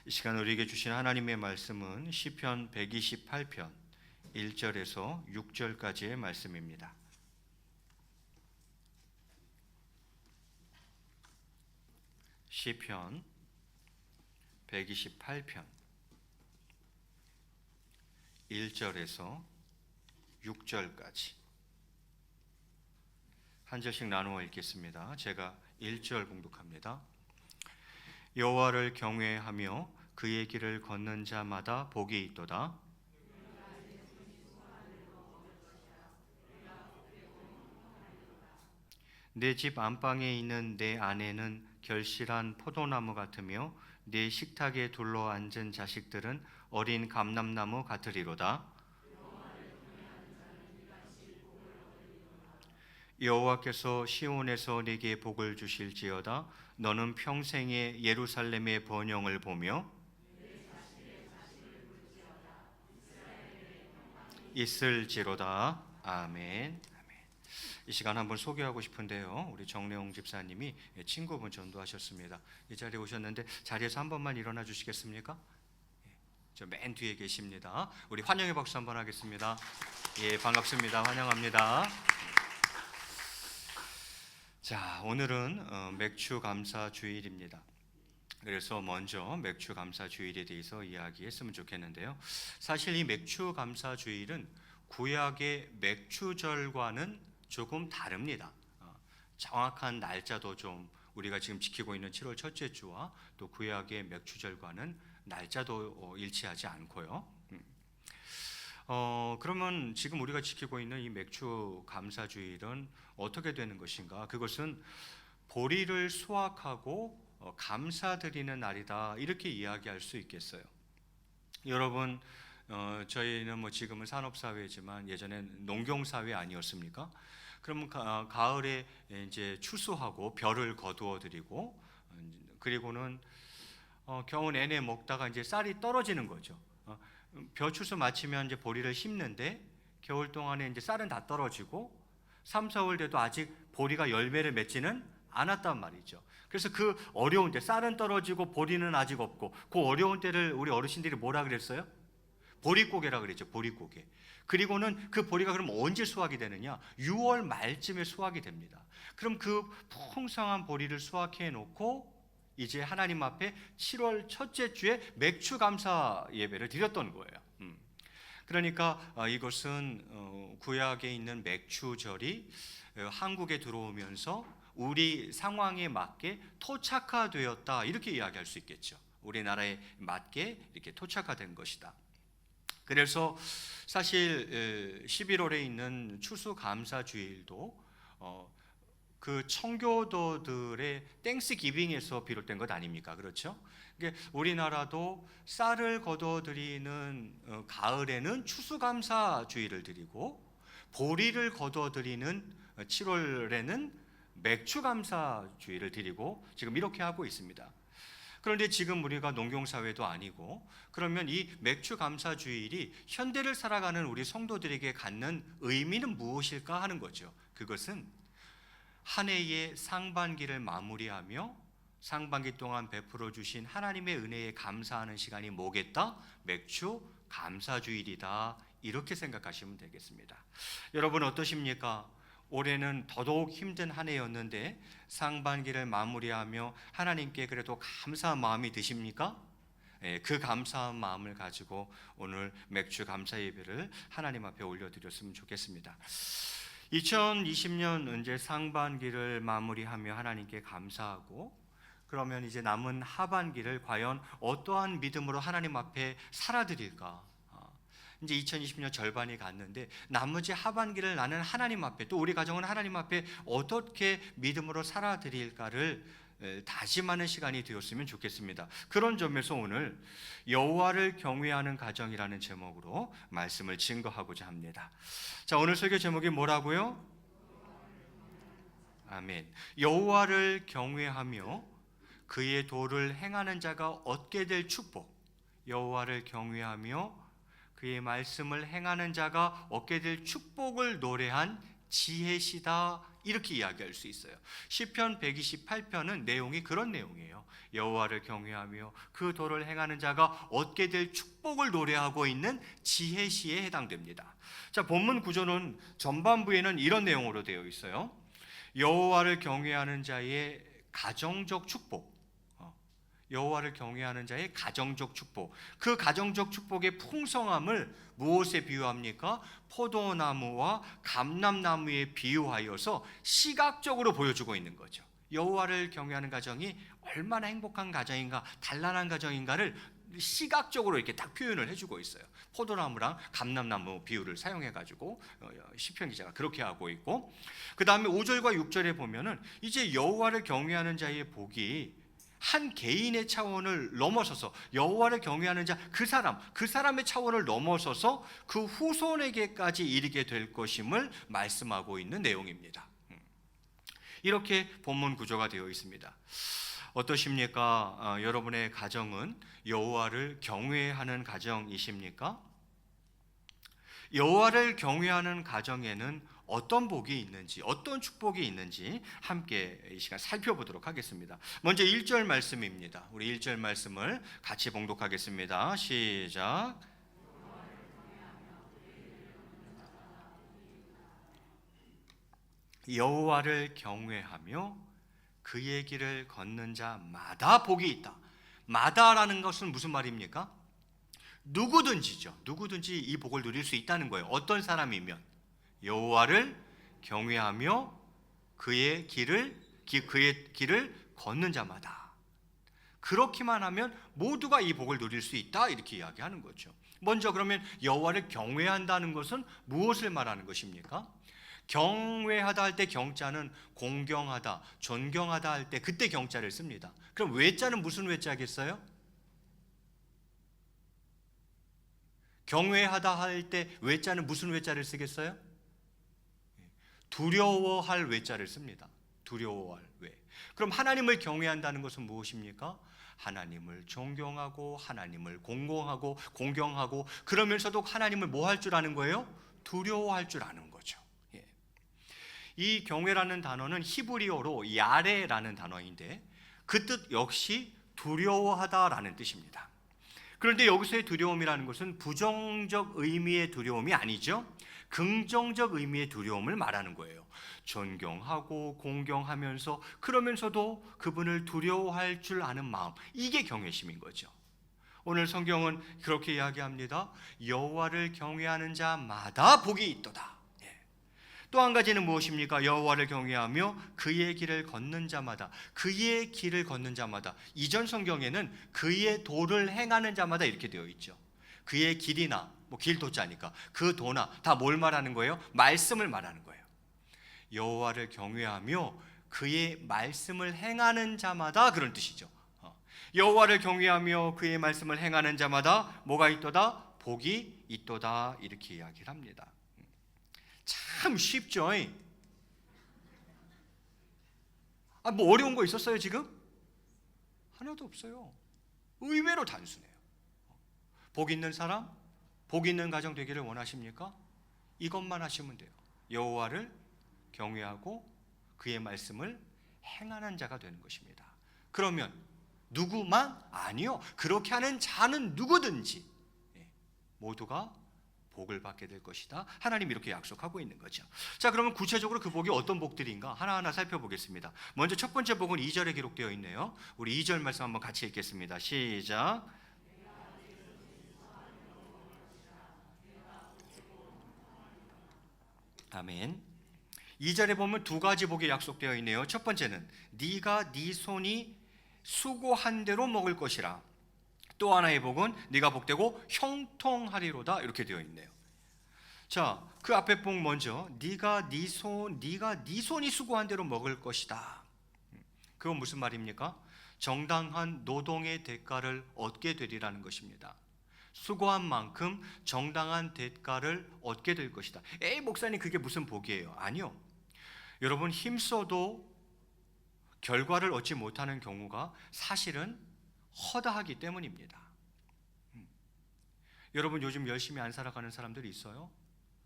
이 시간 우리에게 주신 하나님의 말씀은 시편 128편 1절에서 6절까지의 말씀입니다. 시편 128편 1절에서 6절까지 한 절씩 나누어 읽겠습니다. 제가 1절 봉독합니다. 여호와를 경외하며 그의 길을 걷는 자마다 복이 있도다. 내 집 안방에 있는 내 아내는 결실한 포도나무 같으며 내 식탁에 둘러 앉은 자식들은 어린 감람나무 같으리로다. 여호와께서 시온에서 네게 복을 주실지어다. 너는 평생에 예루살렘의 번영을 보며 있을지로다. 아멘. 이 시간 한번 소개하고 싶은데요. 우리 정래홍 집사님이 친구분 전도하셨습니다. 이 자리에 오셨는데 자리에서 한 번만 일어나 주시겠습니까? 저 맨 뒤에 계십니다. 우리 환영의 박수 한번 하겠습니다. 예, 반갑습니다. 환영합니다. 자, 오늘은 맥주 감사 주일입니다. 그래서 먼저 맥주 감사 주일에 대해서 이야기했으면 좋겠는데요. 사실 이 맥주 감사 주일은 구약의 맥주절과는 조금 다릅니다. 정확한 날짜도 좀 우리가 지금 지키고 있는 7월 첫째 주와 또 구약의 맥주절과는 날짜도 일치하지 않고요. 그러면 지금 우리가 지키고 있는 이 맥주 감사 주일은 어떻게 되는 것인가? 그것은 보리를 수확하고 감사드리는 날이다, 이렇게 이야기할 수 있겠어요. 여러분, 저희는 뭐 지금은 산업사회지만 예전엔 농경사회 아니었습니까? 그러면 가을에 이제 추수하고 벼를 거두어 드리고 그리고는 겨우 내내 먹다가 이제 쌀이 떨어지는 거죠. 벼 추수 마치면 이제 보리를 심는데 겨울 동안에 이제 쌀은 다 떨어지고 3, 4월 돼도 아직 보리가 열매를 맺지는 않았단 말이죠. 그래서 그 어려운 때, 쌀은 떨어지고 보리는 아직 없고 그 어려운 때를 우리 어르신들이 뭐라 그랬어요? 보릿고개라 그랬죠. 보릿고개. 그리고는 그 보리가 그럼 언제 수확이 되느냐? 6월 말쯤에 수확이 됩니다. 그럼 그 풍성한 보리를 수확해 놓고 이제 하나님 앞에 7월 첫째 주에 맥주 감사 예배를 드렸던 거예요. 그러니까 이것은 구약에 있는 맥주절이 한국에 들어오면서 우리 상황에 맞게 토착화되었다, 이렇게 이야기할 수 있겠죠. 우리나라에 맞게 이렇게 토착화된 것이다. 그래서 사실 11월에 있는 추수감사주일도 그 청교도들의 땡스기빙에서 비롯된 것 아닙니까? 그렇죠? 우리나라도 쌀을 거둬들이는 가을에는 추수감사주일을 드리고 보리를 거둬들이는 7월에는 맥주감사주일을 드리고 지금 이렇게 하고 있습니다. 그런데 지금 우리가 농경사회도 아니고, 그러면 이 맥주감사주일이 현대를 살아가는 우리 성도들에게 갖는 의미는 무엇일까 하는 거죠. 그것은 한 해의 상반기를 마무리하며 상반기 동안 베풀어 주신 하나님의 은혜에 감사하는 시간이 뭐겠다? 맥주 감사주일이다. 이렇게 생각하시면 되겠습니다. 여러분 어떠십니까? 올해는 더더욱 힘든 한 해였는데 상반기를 마무리하며 하나님께 그래도 감사한 마음이 드십니까? 그 감사한 마음을 가지고 오늘 맥주 감사 예배를 하나님 앞에 올려드렸으면 좋겠습니다. 2020년 이제 상반기를 마무리하며 하나님께 감사하고, 그러면 이제 남은 하반기를 과연 어떠한 믿음으로 하나님 앞에 살아드릴까? 이제 2020년 절반이 갔는데 나머지 하반기를 나는 하나님 앞에, 또 우리 가정은 하나님 앞에 어떻게 믿음으로 살아드릴까를 다짐하는 시간이 되었으면 좋겠습니다. 그런 점에서 오늘 여호와를 경외하는 가정이라는 제목으로 말씀을 증거하고자 합니다. 자, 오늘 설교 제목이 뭐라고요? 아멘. 여호와를 경외하며 그의 도를 행하는 자가 얻게 될 축복. 여호와를 경외하며 그의 말씀을 행하는 자가 얻게 될 축복을 노래한 지혜시다, 이렇게 이야기할 수 있어요. 시편 128편은 내용이 그런 내용이에요. 여호와를 경외하며 그 도를 행하는 자가 얻게 될 축복을 노래하고 있는 지혜시에 해당됩니다. 자, 본문 구조는 전반부에는 이런 내용으로 되어 있어요. 여호와를 경외하는 자의 가정적 축복, 여호와를 경외하는 자의 가정적 축복. 그 가정적 축복의 풍성함을 무엇에 비유합니까? 포도나무와 감람나무에 비유하여서 시각적으로 보여주고 있는 거죠. 여호와를 경외하는 가정이 얼마나 행복한 가정인가, 단란한 가정인가를 시각적으로 이렇게 딱 표현을 해주고 있어요. 포도나무랑 감람나무 비유를 사용해가지고 시편 기자가 그렇게 하고 있고, 그 다음에 5절과 6절에 보면은 이제 여호와를 경외하는 자의 복이 한 개인의 차원을 넘어서서 여호와를 경외하는 자, 그 사람의 차원을 넘어서서 그 후손에게까지 이르게 될 것임을 말씀하고 있는 내용입니다. 이렇게 본문 구조가 되어 있습니다. 어떠십니까? 여러분의 가정은 여호와를 경외하는 가정이십니까? 여호와를 경외하는 가정에는 어떤 복이 있는지, 어떤 축복이 있는지 함께 이 시간 살펴보도록 하겠습니다. 먼저 1절 말씀입니다. 우리 1절 말씀을 같이 봉독하겠습니다. 시작. 여호와를 경외하며 그의 길을 걷는 자마다 복이 있다. 마다라는 것은 무슨 말입니까? 누구든지죠. 누구든지 이 복을 누릴 수 있다는 거예요. 어떤 사람이면 여호와를 경외하며 그의 길을 걷는 자마다, 그렇게만 하면 모두가 이 복을 누릴 수 있다, 이렇게 이야기하는 거죠. 먼저 그러면 여호와를 경외한다는 것은 무엇을 말하는 것입니까? 경외하다 할 때 경자는 공경하다, 존경하다 할 때 그때 경자를 씁니다. 그럼 외자는 무슨 외자겠어요? 경외하다 할 때 외자는 무슨 외자를 쓰겠어요? 두려워할 외자를 씁니다. 두려워할 외. 그럼 하나님을 경외한다는 것은 무엇입니까? 하나님을 존경하고 하나님을 공경하고 그러면서도 하나님을 뭐 할 줄 아는 거예요? 두려워할 줄 아는 거죠. 이 경외라는 단어는 히브리어로 야레라는 단어인데 그 뜻 역시 두려워하다라는 뜻입니다. 그런데 여기서의 두려움이라는 것은 부정적 의미의 두려움이 아니죠. 긍정적 의미의 두려움을 말하는 거예요. 존경하고 공경하면서 그러면서도 그분을 두려워할 줄 아는 마음, 이게 경외심인 거죠. 오늘 성경은 그렇게 이야기합니다. 여호와를 경외하는 자마다 복이 있도다. 또 한 가지는 무엇입니까? 여호와를 경외하며 그의 길을 걷는 자마다, 그의 길을 걷는 자마다. 이전 성경에는 그의 도를 행하는 자마다 이렇게 되어 있죠. 그의 길이나 길도자니까 그 도나 다 뭘 말하는 거예요? 말씀을 말하는 거예요. 여호와를 경외하며 그의 말씀을 행하는 자마다, 그런 뜻이죠. 여호와를 경외하며 그의 말씀을 행하는 자마다 뭐가 있도다? 복이 있도다, 이렇게 이야기를 합니다. 참 쉽죠? 뭐 어려운 거 있었어요 지금? 하나도 없어요. 의외로 단순해요. 복 있는 사람, 복 있는 가정 되기를 원하십니까? 이것만 하시면 돼요. 여호와를 경외하고 그의 말씀을 행하는 자가 되는 것입니다. 그러면 누구만? 아니요. 그렇게 하는 자는 누구든지 모두가 복을 받게 될 것이다. 하나님이 이렇게 약속하고 있는 거죠. 자, 그러면 구체적으로 그 복이 어떤 복들인가 하나하나 살펴보겠습니다. 먼저 첫 번째 복은 2절에 기록되어 있네요. 우리 2절 말씀 한번 같이 읽겠습니다. 시작. 아멘. 2절에 보면 두 가지 복이 약속되어 있네요. 첫 번째는 네가 네 손이 수고한 대로 먹을 것이라. 또 하나의 복은 네가 복되고 형통하리로다. 이렇게 되어 있네요. 자, 그 앞에 복 먼저 네가 네 손이 수고한 대로 먹을 것이다. 그건 무슨 말입니까? 정당한 노동의 대가를 얻게 되리라는 것입니다. 수고한 만큼 정당한 대가를 얻게 될 것이다. 에이, 목사님 그게 무슨 복이에요? 아니요. 여러분, 힘써도 결과를 얻지 못하는 경우가 사실은 허다하기 때문입니다. 여러분, 요즘 열심히 안 살아가는 사람들이 있어요?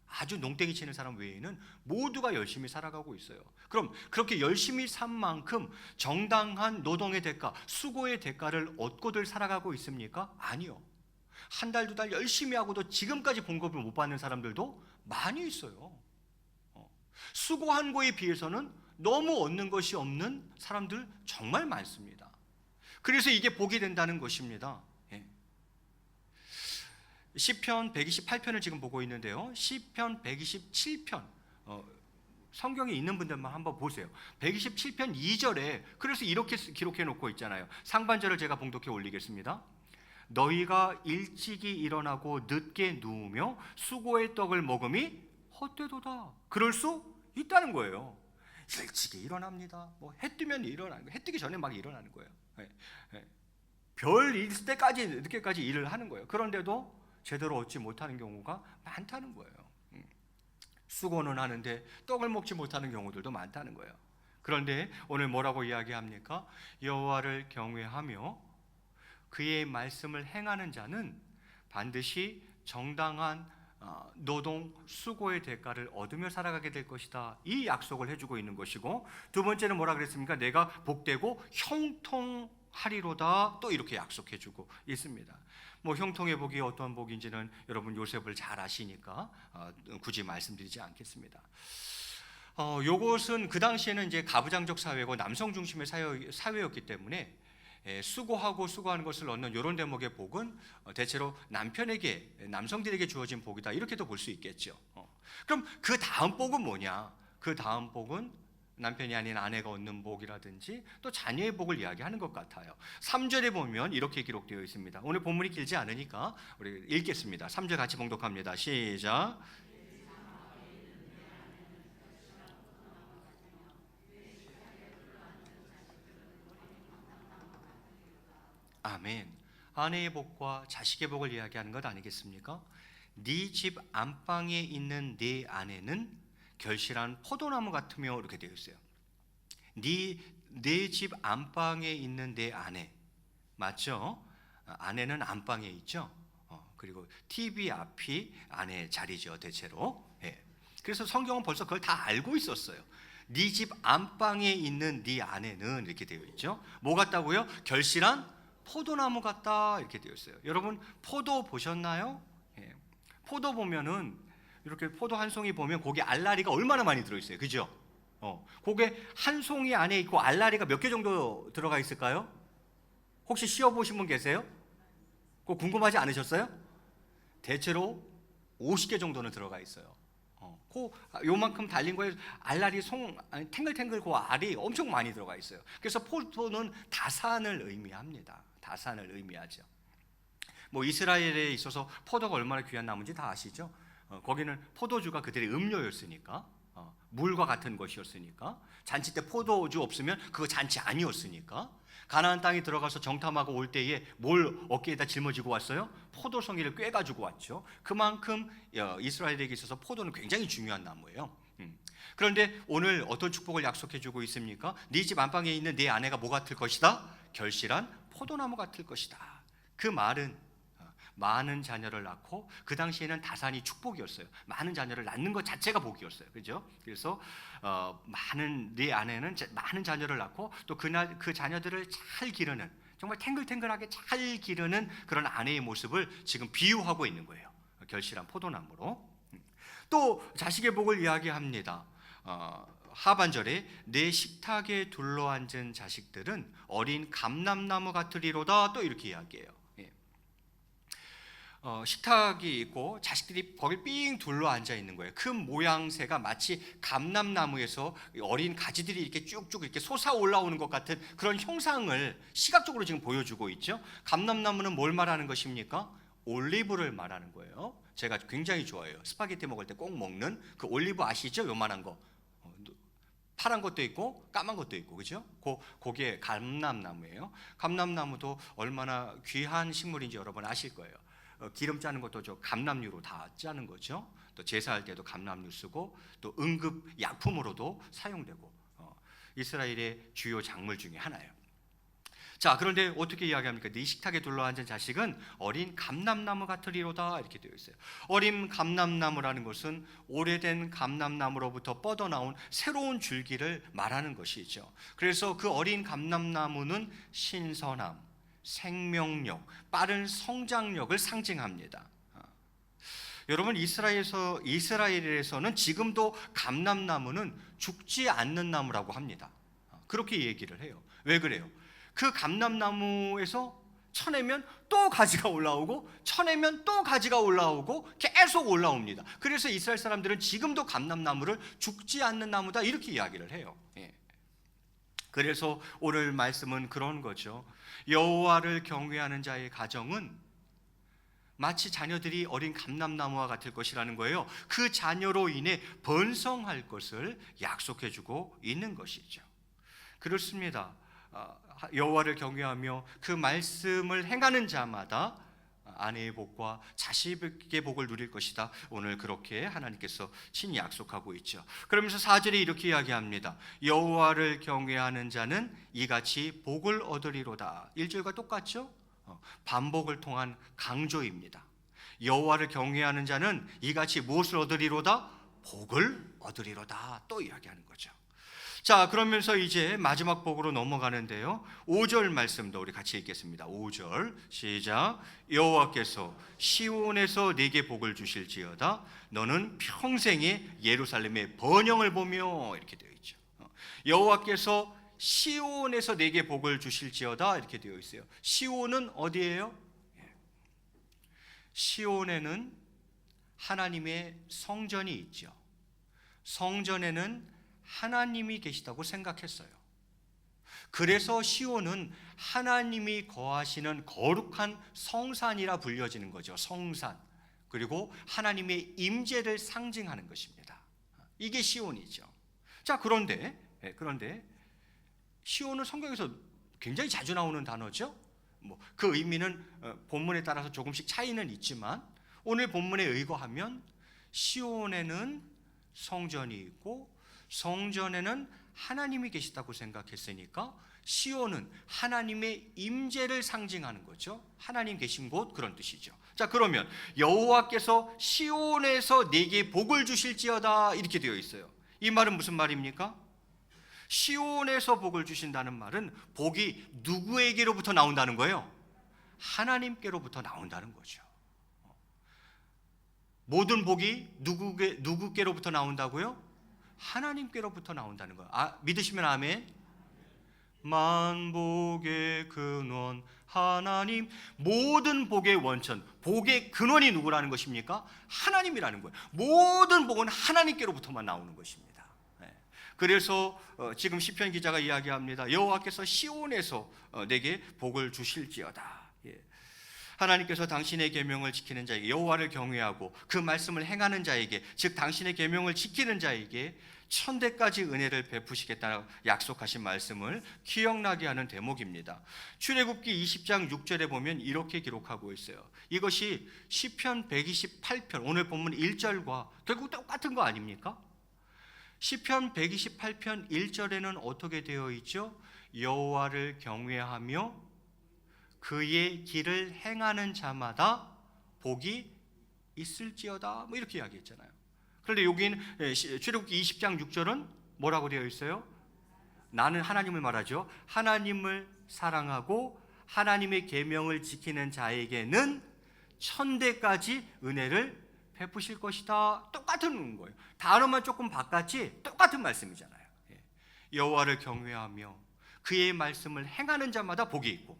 아주 농땡이 치는 사람 외에는 모두가 열심히 살아가고 있어요. 그럼 그렇게 열심히 산 만큼 정당한 노동의 대가, 수고의 대가를 얻고들 살아가고 있습니까? 아니요. 한 달, 두 달 열심히 하고도 지금까지 봉급을 못 받는 사람들도 많이 있어요. 수고한 거에 비해서는 너무 얻는 것이 없는 사람들 정말 많습니다. 그래서 이게 복이 된다는 것입니다. 시편 128편을 지금 보고 있는데요. 시편 127편 성경에 있는 분들만 한번 보세요. 127편 2절에 그래서 이렇게 기록해 놓고 있잖아요. 상반절을 제가 봉독해 올리겠습니다. 너희가 일찍이 일어나고 늦게 누우며 수고의 떡을 먹음이 헛되도다. 그럴 수 있다는 거예요. 일찍이 일어납니다. 뭐 해 뜨면 일어나는 거예요. 해 뜨기 전에 막 일어나는 거예요. 별 있을 때까지 늦게까지 일을 하는 거예요. 그런데도 제대로 얻지 못하는 경우가 많다는 거예요. 수고는 하는데 떡을 먹지 못하는 경우들도 많다는 거예요. 그런데 오늘 뭐라고 이야기합니까? 여호와를 경외하며 그의 말씀을 행하는 자는 반드시 정당한 노동, 수고의 대가를 얻으며 살아가게 될 것이다. 이 약속을 해주고 있는 것이고, 두 번째는 뭐라 그랬습니까? 내가 복되고 형통하리로다. 또 이렇게 약속해주고 있습니다. 뭐 형통의 복이 어떤 복인지는 여러분 요셉을 잘 아시니까 굳이 말씀드리지 않겠습니다. 요것은 그 당시에는 이제 가부장적 사회고 남성 중심의 사회였기 때문에 수고하고 수고하는 것을 얻는 이런 대목의 복은 대체로 남성들에게 주어진 복이다, 이렇게도 볼 수 있겠죠. 그럼 그 다음 복은 뭐냐? 그 다음 복은 남편이 아닌 아내가 얻는 복이라든지 또 자녀의 복을 이야기하는 것 같아요. 3절에 보면 이렇게 기록되어 있습니다. 오늘 본문이 길지 않으니까 우리 읽겠습니다. 3절 같이 봉독합니다. 시작. 아멘. 아내의 복과 자식의 복을 이야기하는 것 아니겠습니까? 네 집 안방에 있는 네 아내는 결실한 포도나무 같으며, 이렇게 되어 있어요. 네 집 안방에 있는 내 아내, 맞죠? 아내는 안방에 있죠. 그리고 TV 앞이 아내의 자리죠, 대체로. 그래서 성경은 벌써 그걸 다 알고 있었어요. 네 집 안방에 있는 네 아내는, 이렇게 되어 있죠. 뭐 같다고요? 결실한 포도나무 같다, 이렇게 되어 있어요. 여러분, 포도 보셨나요? 포도 보면은 이렇게 포도 한 송이 보면 거기 알라리가 얼마나 많이 들어있어요, 그죠? 그게 한 송이 안에 있고 알라리가 몇 개 정도 들어가 있을까요? 혹시 씌어보신 분 계세요? 그거 궁금하지 않으셨어요? 대체로 50개 정도는 들어가 있어요. 요만큼 달린 거에 알라리 탱글탱글 그 알이 엄청 많이 들어가 있어요. 그래서 포도는 다산을 의미합니다. 다산을 의미하죠. 뭐 이스라엘에 있어서 포도가 얼마나 귀한 나무인지 다 아시죠? 거기는 포도주가 그들의 음료였으니까, 물과 같은 것이었으니까, 잔치 때 포도주 없으면 그거 잔치 아니었으니까, 가나안 땅에 들어가서 정탐하고 올 때에 뭘 어깨에다 짊어지고 왔어요? 포도송이를 꿰가지고 왔죠. 그만큼 이스라엘에게 있어서 포도는 굉장히 중요한 나무예요. 그런데 오늘 어떤 축복을 약속해주고 있습니까? 네 집 안방에 있는 네 아내가 뭐 같을 것이다? 결실한 포도나무 같을 것이다. 그 말은 많은 자녀를 낳고, 그 당시에는 다산이 축복이었어요. 많은 자녀를 낳는 것 자체가 복이었어요. 그죠? 그래서 네 아내는 많은 자녀를 낳고 또 그 자녀들을 잘 기르는, 정말 탱글탱글하게 잘 기르는 그런 아내의 모습을 지금 비유하고 있는 거예요. 결실한 포도나무로. 또 자식의 복을 이야기합니다. 하반절에 내 식탁에 둘러앉은 자식들은 어린 감람나무 같으리로다, 또 이렇게 이야기해요. 식탁이 있고 자식들이 거기 삥 둘러앉아 있는 거예요. 그 모양새가 마치 감람나무에서 어린 가지들이 이렇게 쭉쭉 이렇게 솟아 올라오는 것 같은 그런 형상을 시각적으로 지금 보여주고 있죠. 감람나무는 뭘 말하는 것입니까? 올리브를 말하는 거예요. 제가 굉장히 좋아해요. 스파게티 먹을 때 꼭 먹는 그 올리브 아시죠? 요만한 거. 파란 것도 있고 까만 것도 있고, 그죠? 그게 감람나무예요. 감람나무도 얼마나 귀한 식물인지 여러분 아실 거예요. 기름 짜는 것도 저 감람류로 다 짜는 거죠. 또 제사할 때도 감람류 쓰고, 또 응급 약품으로도 사용되고, 이스라엘의 주요 작물 중에 하나예요. 자, 그런데 어떻게 이야기합니까? 네 식탁에 둘러앉은 자식은 어린 감람나무 같으리로다, 이렇게 되어 있어요. 어린 감람나무라는 것은 오래된 감람나무로부터 뻗어나온 새로운 줄기를 말하는 것이죠. 그래서 그 어린 감람나무는 신선함, 생명력, 빠른 성장력을 상징합니다. 여러분, 이스라엘에서는 지금도 감람나무는 죽지 않는 나무라고 합니다. 그렇게 얘기를 해요. 왜 그래요? 그 감람나무에서 쳐내면 또 가지가 올라오고, 쳐내면 또 가지가 올라오고, 계속 올라옵니다. 그래서 이스라엘 사람들은 지금도 감람나무를 죽지 않는 나무다, 이렇게 이야기를 해요. 그래서 오늘 말씀은 그런 거죠. 여호와를 경외하는 자의 가정은 마치 자녀들이 어린 감람나무와 같을 것이라는 거예요. 그 자녀로 인해 번성할 것을 약속해주고 있는 것이죠. 그렇습니다. 여호와를 경외하며 그 말씀을 행하는 자마다 아내의 복과 자식의 복을 누릴 것이다. 오늘 그렇게 하나님께서 친히 약속하고 있죠. 그러면서 4절에 이렇게 이야기합니다. 여호와를 경외하는 자는 이같이 복을 얻으리로다. 1절과 똑같죠? 반복을 통한 강조입니다. 여호와를 경외하는 자는 이같이 무엇을 얻으리로다? 복을 얻으리로다, 또 이야기하는 거죠. 자, 그러면서 이제 마지막 복으로 넘어가는데요. 5절 말씀도 우리 같이 읽겠습니다. 5절 시작. 여호와께서 시온에서 네게 복을 주실지어다. 너는 평생에 예루살렘의 번영을 보며, 이렇게 되어 있죠. 여호와께서 시온에서 네게 복을 주실지어다, 이렇게 되어 있어요. 시온은 어디예요? 시온에는 하나님의 성전이 있죠. 성전에는 하나님이 계시다고 생각했어요. 그래서 시온은 하나님이 거하시는 거룩한 성산이라 불려지는 거죠. 성산. 그리고 하나님의 임재를 상징하는 것입니다. 이게 시온이죠. 자, 그런데 시온은 성경에서 굉장히 자주 나오는 단어죠. 그 의미는 본문에 따라서 조금씩 차이는 있지만, 오늘 본문에 의거하면 시온에는 성전이 있고 성전에는 하나님이 계시다고 생각했으니까 시온은 하나님의 임재를 상징하는 거죠. 하나님 계신 곳, 그런 뜻이죠. 자, 그러면 여호와께서 시온에서 네게 복을 주실지어다, 이렇게 되어 있어요. 이 말은 무슨 말입니까? 시온에서 복을 주신다는 말은 복이 누구에게로부터 나온다는 거예요? 하나님께로부터 나온다는 거죠. 모든 복이 누구께로부터 나온다고요? 하나님께로부터 나온다는 거예요. 믿으시면 아멘. 만복의 근원 하나님. 모든 복의 원천, 복의 근원이 누구라는 것입니까? 하나님이라는 거예요. 모든 복은 하나님께로부터만 나오는 것입니다. 그래서 지금 시편 기자가 이야기합니다. 여호와께서 시온에서 내게 복을 주실지어다. 하나님께서 당신의 계명을 지키는 자에게, 여호와를 경외하고 그 말씀을 행하는 자에게, 즉 당신의 계명을 지키는 자에게 천대까지 은혜를 베푸시겠다고 약속하신 말씀을 기억나게 하는 대목입니다. 출애굽기 20장 6절에 보면 이렇게 기록하고 있어요. 이것이 시편 128편 오늘 본문 1절과 결국 똑같은 거 아닙니까? 시편 128편 1절에는 어떻게 되어 있죠? 여호와를 경외하며 그의 길을 행하는 자마다 복이 있을지어다 뭐 이렇게 이야기했잖아요. 그런데 여기는 출애굽기 20장 6절은 뭐라고 되어 있어요? 나는 하나님을 말하죠. 하나님을 사랑하고 하나님의 계명을 지키는 자에게는 천대까지 은혜를 베푸실 것이다. 똑같은 거예요. 단어만 조금 바꿨지 똑같은 말씀이잖아요. 여호와를 경외하며 그의 말씀을 행하는 자마다 복이 있고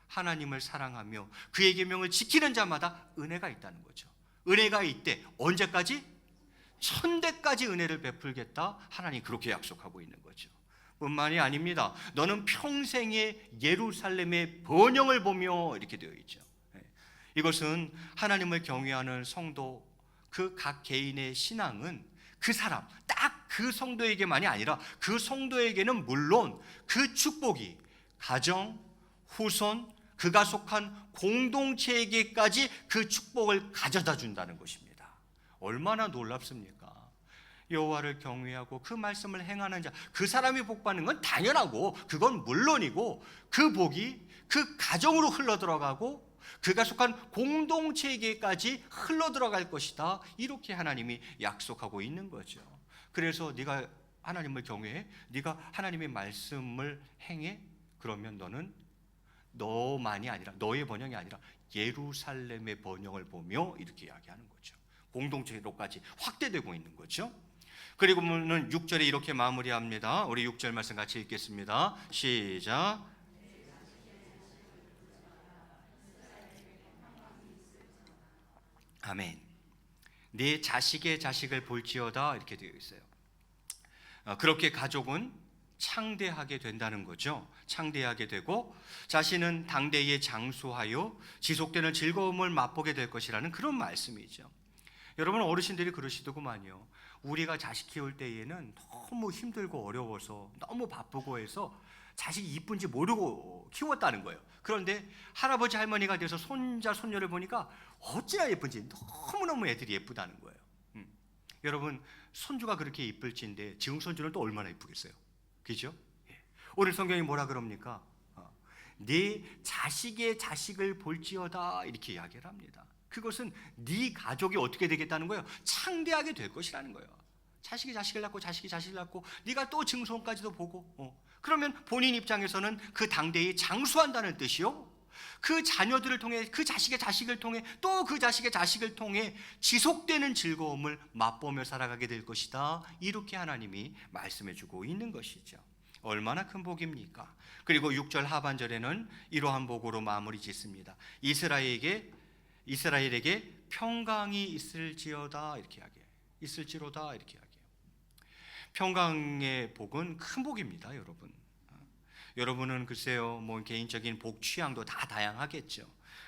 하나님을 사랑하며 그의 계명을 지키는 자마다 은혜가 있다는 거죠. 은혜가 있대. 언제까지? 천대까지 은혜를 베풀겠다. 하나님 그렇게 약속하고 있는 거죠. 뿐만이 아닙니다. 너는 평생의 예루살렘의 번영을 보며 이렇게 되어 있죠. 이것은 하나님을 경외하는 성도 그 각 개인의 신앙은 그 사람 딱 그 성도에게만이 아니라 그 성도에게는 물론 그 축복이 가정, 후손, 그가 속한 공동체에게까지 그 축복을 가져다 준다는 것입니다. 얼마나 놀랍습니까? 여호와를 경외하고 그 말씀을 행하는 자, 그 사람이 복받는 건 당연하고 그건 물론이고 그 복이 그 가정으로 흘러들어가고 그가 속한 공동체에게까지 흘러들어갈 것이다. 이렇게 하나님이 약속하고 있는 거죠. 그래서 네가 하나님을 경외해, 네가 하나님의 말씀을 행해, 그러면 너는 너만이 아니라 너의 번영이 아니라 예루살렘의 번영을 보며 이렇게 이야기하는 거죠. 공동체로까지 확대되고 있는 거죠. 그리고는 6절에 이렇게 마무리합니다. 우리 6절 말씀 같이 읽겠습니다. 시작. 아멘. 네 자식의 자식을 볼지어다 이렇게 되어 있어요. 그렇게 가족은 창대하게 된다는 거죠. 창대하게 되고 자신은 당대에 장수하여 지속되는 즐거움을 맛보게 될 것이라는 그런 말씀이죠. 여러분 어르신들이 그러시더구만요. 우리가 자식 키울 때에는 너무 힘들고 어려워서 너무 바쁘고 해서 자식이 이쁜지 모르고 키웠다는 거예요. 그런데 할아버지 할머니가 돼서 손자 손녀를 보니까 어찌나 예쁜지 너무너무 애들이 예쁘다는 거예요. 여러분 손주가 그렇게 이쁠진데 증손주는 또 얼마나 예쁘겠어요. 그죠? 오늘 성경이 뭐라 그럽니까? 네 자식의 자식을 볼지어다 이렇게 이야기를 합니다. 그것은 네 가족이 어떻게 되겠다는 거예요? 창대하게 될 것이라는 거예요. 자식이 자식을 낳고 자식이 자식을 낳고 네가 또 증손까지도 보고 그러면 본인 입장에서는 그 당대에 장수한다는 뜻이요. 그 자녀들을 통해 그 자식의 자식을 통해 또 그 자식의 자식을 통해 지속되는 즐거움을 맛보며 살아가게 될 것이다. 이렇게 하나님이 말씀해 주고 있는 것이죠. 얼마나 큰 복입니까? 그리고 6절 하반절에는 이러한 복으로 마무리 짓습니다. 이스라엘에게 평강이 있을지어다 이렇게 이야기해요. 있을지로다 이렇게 이야기해요. 평강의 복은 큰 복입니다, 여러분. 여러분은 글쎄요, 뭐 개인적인 복 취향도 다 다양하겠죠.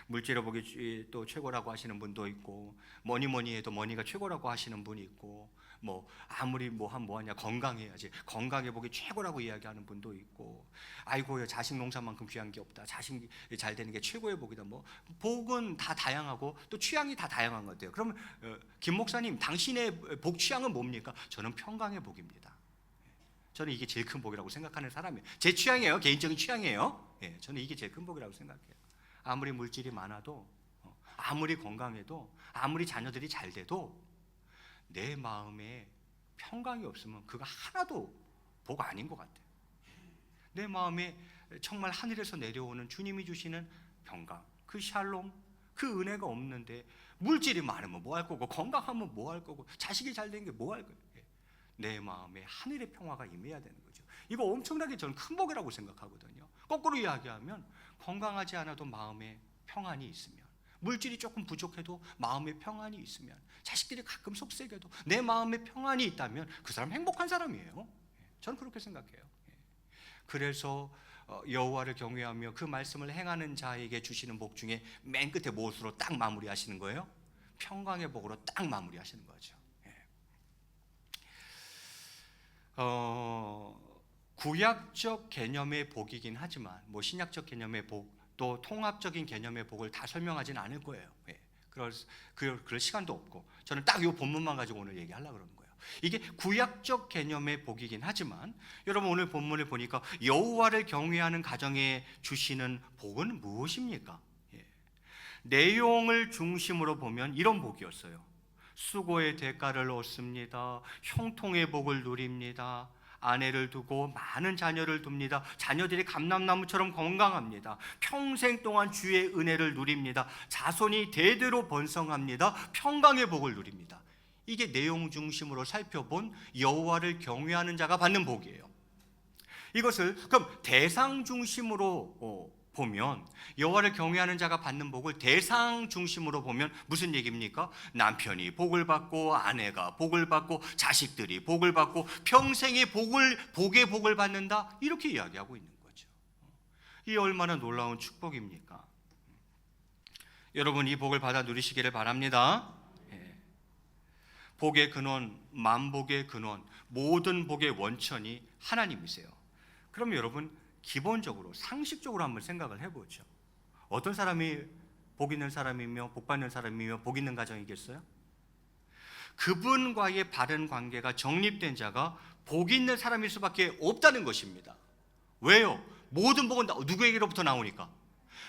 물질의 복이 또 최고라고 하시는 분도 있고, 뭐니 해도 머니가 최고라고 하시는 분이 있고, 뭐 아무리 뭐하냐 건강해야지 건강의 복이 최고라고 이야기하는 분도 있고, 아이고야 자식 농사만큼 귀한 게 없다, 자식이 잘 되는 게 최고의 복이다. 뭐 복은 다 다양하고 또 취향이 다 다양한 것 같아요. 그러면 김 목사님 당신의 복 취향은 뭡니까? 저는 평강의 복입니다. 저는 이게 제일 큰 복이라고 생각하는 사람이에요. 제 취향이에요. 개인적인 취향이에요. 저는 이게 제일 큰 복이라고 생각해요. 아무리 물질이 많아도, 아무리 건강해도, 아무리 자녀들이 잘 돼도 내 마음에 평강이 없으면 그거 하나도 복 아닌 것 같아요. 내 마음에 정말 하늘에서 내려오는 주님이 주시는 평강, 그 샬롬, 그 은혜가 없는데 물질이 많으면 뭐 할 거고, 건강하면 뭐 할 거고, 자식이 잘 된 게 뭐 할 거예요. 내 마음에 하늘의 평화가 임해야 되는 거죠. 이거 엄청나게 저는 큰 복이라고 생각하거든요. 거꾸로 이야기하면 건강하지 않아도 마음에 평안이 있으면, 물질이 조금 부족해도 마음에 평안이 있으면, 자식들이 가끔 속썩여도 내 마음에 평안이 있다면 그 사람 행복한 사람이에요. 저는 그렇게 생각해요. 그래서 여호와를 경외하며 그 말씀을 행하는 자에게 주시는 복 중에 맨 끝에 무엇으로 딱 마무리하시는 거예요? 평강의 복으로 딱 마무리하시는 거죠. 구약적 개념의 복이긴 하지만 뭐 신약적 개념의 복, 또 통합적인 개념의 복을 다 설명하지는 않을 거예요. 그럴 시간도 없고 저는 딱 이 본문만 가지고 오늘 얘기하려고 그러는 거예요. 이게 구약적 개념의 복이긴 하지만 여러분 오늘 본문을 보니까 여호와를 경외하는 가정에 주시는 복은 무엇입니까? 내용을 중심으로 보면 이런 복이었어요. 수고의 대가를 얻습니다. 형통의 복을 누립니다. 아내를 두고 많은 자녀를 둡니다. 자녀들이 감람나무처럼 건강합니다. 평생 동안 주의 은혜를 누립니다. 자손이 대대로 번성합니다. 평강의 복을 누립니다. 이게 내용 중심으로 살펴본 여호와를 경외하는 자가 받는 복이에요. 이것을 그럼 대상 중심으로 보면, 여호와를 경외하는 자가 받는 복을 대상 중심으로 보면 무슨 얘기입니까? 남편이 복을 받고, 아내가 복을 받고, 자식들이 복을 받고, 평생의 복의 복을 받는다, 이렇게 이야기하고 있는 거죠. 이 얼마나 놀라운 축복입니까? 여러분, 이 복을 받아 누리시기를 바랍니다. 복의 근원, 만복의 근원, 모든 복의 원천이 하나님이세요. 그럼 여러분, 기본적으로 상식적으로 한번 생각을 해보죠. 어떤 사람이 복 있는 사람이며 복 받는 사람이며 복 있는 가정이겠어요? 그분과의 바른 관계가 정립된 자가 복 있는 사람일 수밖에 없다는 것입니다. 왜요? 모든 복은 누구에게로부터 나오니까?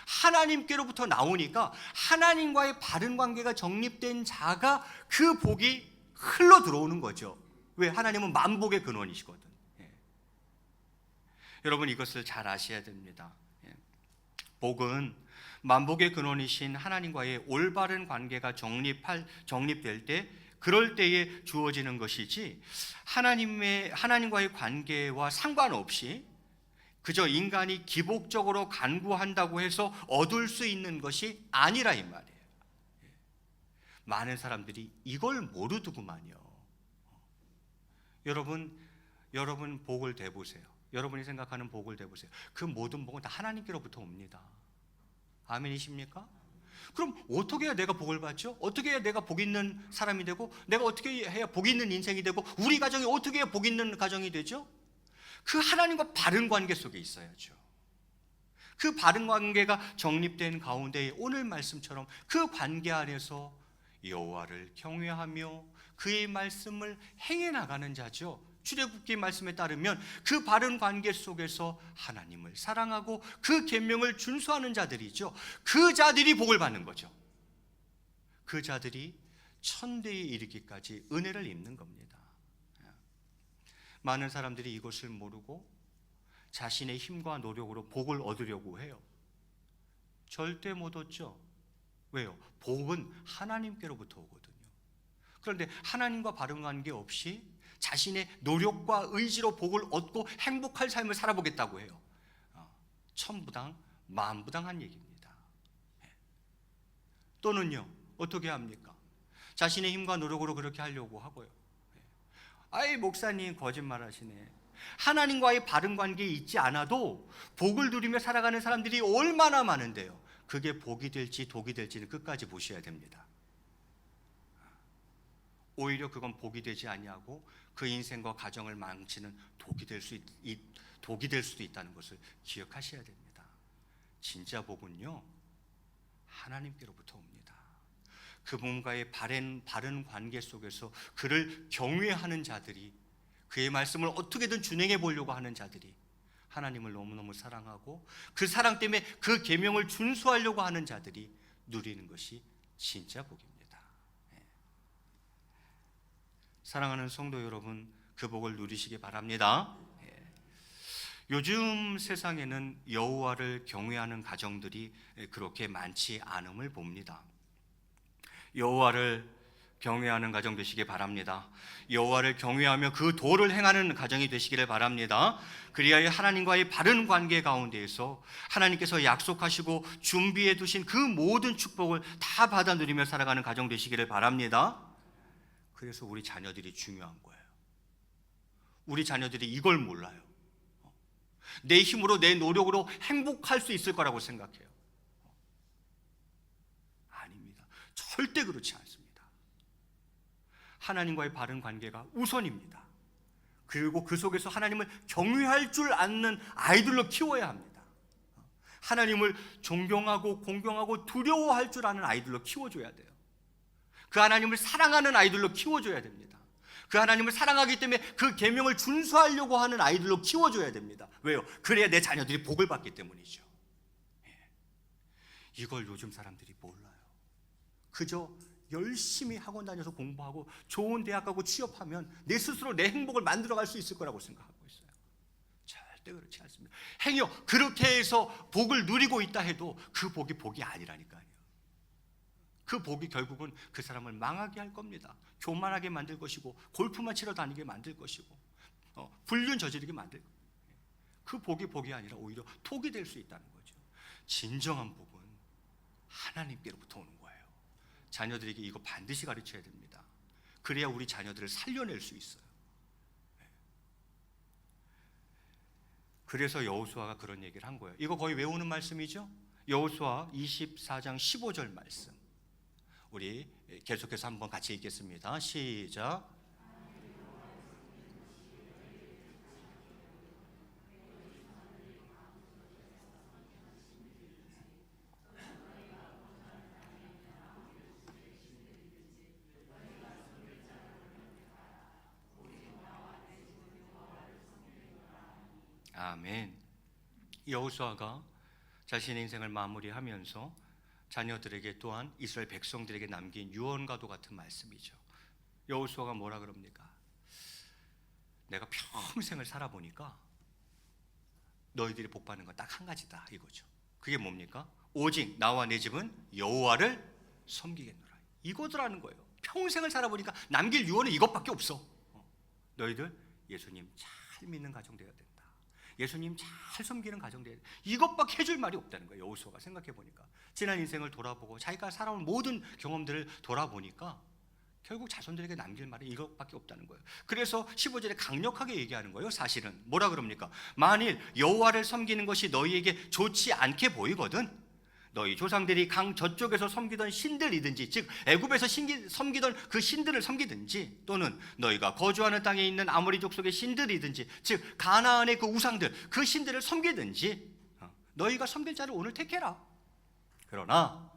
하나님께로부터 나오니까, 하나님과의 바른 관계가 정립된 자가 그 복이 흘러 들어오는 거죠. 왜? 하나님은 만복의 근원이시거든. 여러분, 이것을 잘 아셔야 됩니다. 복은 만복의 근원이신 하나님과의 올바른 관계가 정립될 때, 그럴 때에 주어지는 것이지, 하나님과의 관계와 상관없이 그저 인간이 기복적으로 간구한다고 해서 얻을 수 있는 것이 아니라 이 말이에요. 많은 사람들이 이걸 모르더구만요. 여러분 복을 대보세요. 여러분이 생각하는 복을 대보세요. 그 모든 복은 다 하나님께로부터 옵니다. 아멘이십니까? 그럼 어떻게 해야 내가 복을 받죠? 어떻게 해야 내가 복 있는 사람이 되고, 내가 어떻게 해야 복 있는 인생이 되고, 우리 가정이 어떻게 해야 복 있는 가정이 되죠? 그 하나님과 바른 관계 속에 있어야죠. 그 바른 관계가 정립된 가운데 오늘 말씀처럼 그 관계 안에서 여호와를 경외하며 그의 말씀을 행해 나가는 자죠. 출애굽기 말씀에 따르면 그 바른 관계 속에서 하나님을 사랑하고 그 계명을 준수하는 자들이죠. 그 자들이 복을 받는 거죠. 그 자들이 천대에 이르기까지 은혜를 입는 겁니다. 많은 사람들이 이것을 모르고 자신의 힘과 노력으로 복을 얻으려고 해요. 절대 못 얻죠. 왜요? 복은 하나님께로부터 오거든요. 그런데 하나님과 바른 관계 없이 자신의 노력과 의지로 복을 얻고 행복할 삶을 살아보겠다고 해요. 천부당 만부당한 얘기입니다. 또는요, 어떻게 합니까? 자신의 힘과 노력으로 그렇게 하려고 하고요. 아이, 목사님 거짓말하시네. 하나님과의 바른 관계에 있지 않아도 복을 누리며 살아가는 사람들이 얼마나 많은데요. 그게 복이 될지 독이 될지는 끝까지 보셔야 됩니다. 오히려 그건 복이 되지 아니하고 그 인생과 가정을 망치는 독이 될 수도 있다는 것을 기억하셔야 됩니다. 진짜 복은요, 하나님께로부터 옵니다. 그분과의 바른 관계 속에서 그를 경외하는 자들이, 그의 말씀을 어떻게든 준행해 보려고 하는 자들이 하나님을 너무너무 사랑하고 그 사랑 때문에 그 계명을 준수하려고 하는 자들이 누리는 것이 진짜 복입니다. 사랑하는 성도 여러분, 그 복을 누리시기 바랍니다. 요즘 세상에는 여호와를 경외하는 가정들이 그렇게 많지 않음을 봅니다. 여호와를 경외하는 가정 되시기 바랍니다. 여호와를 경외하며 그 도를 행하는 가정이 되시기를 바랍니다. 그리하여 하나님과의 바른 관계 가운데에서 하나님께서 약속하시고 준비해 두신 그 모든 축복을 다 받아 누리며 살아가는 가정 되시기를 바랍니다. 그래서 우리 자녀들이 중요한 거예요. 우리 자녀들이 이걸 몰라요. 내 힘으로, 내 노력으로 행복할 수 있을 거라고 생각해요. 아닙니다. 절대 그렇지 않습니다. 하나님과의 바른 관계가 우선입니다. 그리고 그 속에서 하나님을 경외할 줄 아는 아이들로 키워야 합니다. 하나님을 존경하고 공경하고 두려워할 줄 아는 아이들로 키워줘야 돼요. 그 하나님을 사랑하는 아이들로 키워줘야 됩니다. 그 하나님을 사랑하기 때문에 그 계명을 준수하려고 하는 아이들로 키워줘야 됩니다. 왜요? 그래야 내 자녀들이 복을 받기 때문이죠. 이걸 요즘 사람들이 몰라요. 그저 열심히 학원 다녀서 공부하고 좋은 대학 가고 취업하면 내 스스로 내 행복을 만들어갈 수 있을 거라고 생각하고 있어요. 절대 그렇지 않습니다. 행여 그렇게 해서 복을 누리고 있다 해도 그 복이 복이 아니라니까요. 그 복이 결국은 그 사람을 망하게 할 겁니다. 교만하게 만들 것이고 골프만 치러 다니게 만들 것이고 불륜 저지르게 만들 거예요. 그 복이 복이 아니라 오히려 독이 될 수 있다는 거죠. 진정한 복은 하나님께로부터 오는 거예요. 자녀들에게 이거 반드시 가르쳐야 됩니다. 그래야 우리 자녀들을 살려낼 수 있어요. 그래서 여호수아가 그런 얘기를 한 거예요. 이거 거의 외우는 말씀이죠. 여호수아 24장 15절 말씀, 우리 계속해서 한번 같이 읽겠습니다. 시작. 아멘. 여호수아가 자신의 인생을 마무리하면서 자녀들에게 또한 이스라엘 백성들에게 남긴 유언과도 같은 말씀이죠. 여호수아가 뭐라 그럽니까? 내가 평생을 살아보니까 너희들이 복받는 건 딱 한 가지다 이거죠. 그게 뭡니까? 오직 나와 내 집은 여호와를 섬기겠노라. 이거더라는 거예요. 평생을 살아보니까 남길 유언은 이것밖에 없어. 너희들 예수님 잘 믿는 가정 되어야 된다. 예수님 잘 섬기는 가정 되어야 된다. 이것밖에 해줄 말이 없다는 거예요. 여호수아가 생각해보니까 지난 인생을 돌아보고 자기가 살아온 모든 경험들을 돌아보니까 결국 자손들에게 남길 말이 이것밖에 없다는 거예요. 그래서 15절에 강력하게 얘기하는 거예요. 사실은 뭐라 그럽니까? 만일 여호와를 섬기는 것이 너희에게 좋지 않게 보이거든 너희 조상들이 강 저쪽에서 섬기던 신들이든지, 즉 애굽에서 섬기던 그 신들을 섬기든지, 또는 너희가 거주하는 땅에 있는 아모리 족속의 신들이든지, 즉 가나안의 그 우상들, 그 신들을 섬기든지 너희가 섬길 자를 오늘 택해라. 그러나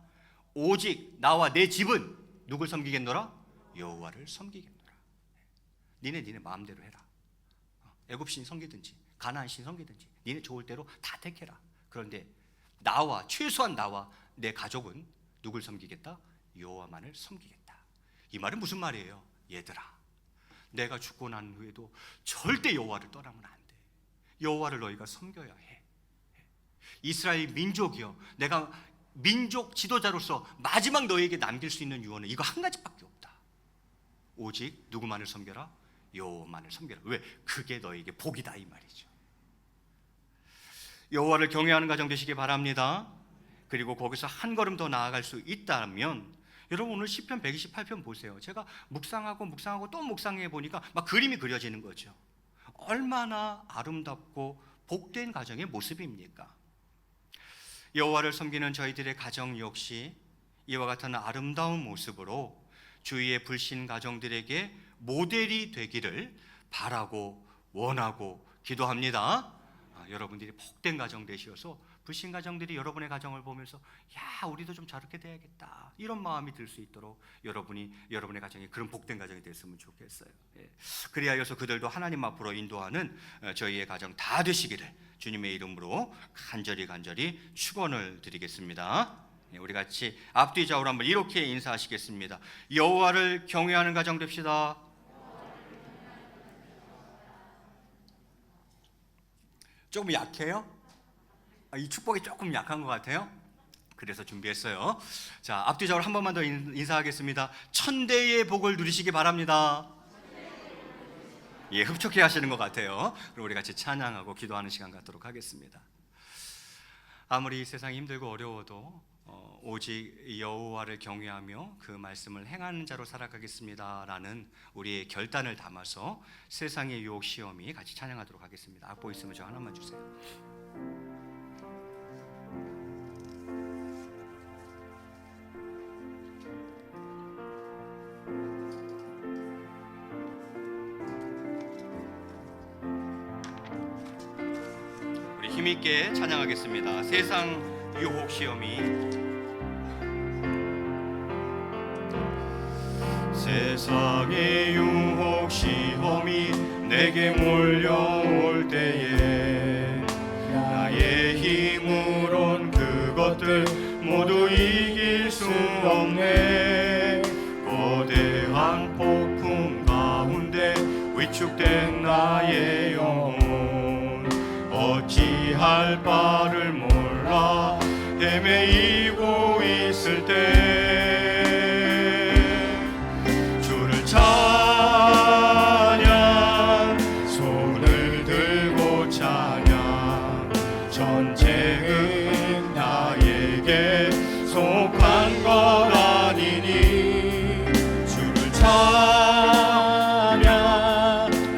오직 나와 내 집은 누굴 섬기겠노라? 여호와를 섬기겠노라. 니네 마음대로 해라. 애굽 신 섬기든지 가나안 신 섬기든지 니네 좋을 대로 다 택해라. 그런데 나와, 최소한 나와 내 가족은 누굴 섬기겠다? 여호와만을 섬기겠다. 이 말은 무슨 말이에요? 얘들아, 내가 죽고 난 후에도 절대 여호와를 떠나면 안 돼. 여호와를 너희가 섬겨야 해. 이스라엘 민족이여, 내가 민족 지도자로서 마지막 너희에게 남길 수 있는 유언은 이거 한 가지밖에 없다. 오직 누구만을 섬겨라? 여호와만을 섬겨라. 왜? 그게 너희에게 복이다 이 말이죠. 여호와를 경외하는 가정 되시기 바랍니다. 그리고 거기서 한 걸음 더 나아갈 수 있다면, 여러분 오늘 시편 128편 보세요. 제가 묵상하고 또 묵상해 보니까 막 그림이 그려지는 거죠. 얼마나 아름답고 복된 가정의 모습입니까? 여호와를 섬기는 저희들의 가정 역시 이와 같은 아름다운 모습으로 주위의 불신 가정들에게 모델이 되기를 바라고 원하고 기도합니다. 여러분들이 복된 가정 되시어서 불신 가정들이 여러분의 가정을 보면서 야, 우리도 좀 저렇게 돼야겠다 이런 마음이 들 수 있도록 여러분의 가정이 그런 복된 가정이 됐으면 좋겠어요. 그리하여서 그들도 하나님 앞으로 인도하는 저희의 가정 다 되시기를 주님의 이름으로 간절히 축원을 드리겠습니다. 우리 같이 앞뒤 좌우로 한번 이렇게 인사하시겠습니다. 여호와를 경외하는 가정 됩시다. 조금 약해요? 이 축복이 조금 약한 것 같아요. 그래서 준비했어요. 자, 앞뒤적으로 한 번만 더 인사하겠습니다. 천대의 복을 누리시기 바랍니다. 예, 흡족해 하시는 것 같아요. 그럼 우리 같이 찬양하고 기도하는 시간 갖도록 하겠습니다. 아무리 세상이 힘들고 어려워도 오직 여호와를 경외하며 그 말씀을 행하는 자로 살아가겠습니다 라는 우리의 결단을 담아서 세상의 유혹 시험이 같이 찬양하도록 하겠습니다. 악보 있으면 저 하나만 주세요. 우리 힘있게 찬양하겠습니다. 세상 유혹 시험이 세상의 유혹 시험이 내게 몰려올 때에 나의 힘으론 그것들 모두 이길 수 없네. 거대한 폭풍 가운데 위축된 나의 영혼, 어찌할 바를 몰라 헤매이고 있을 때 주를 찬양, 손을 들고 찬양. 전쟁은 나에게 속한 것 아니니 주를 찬양,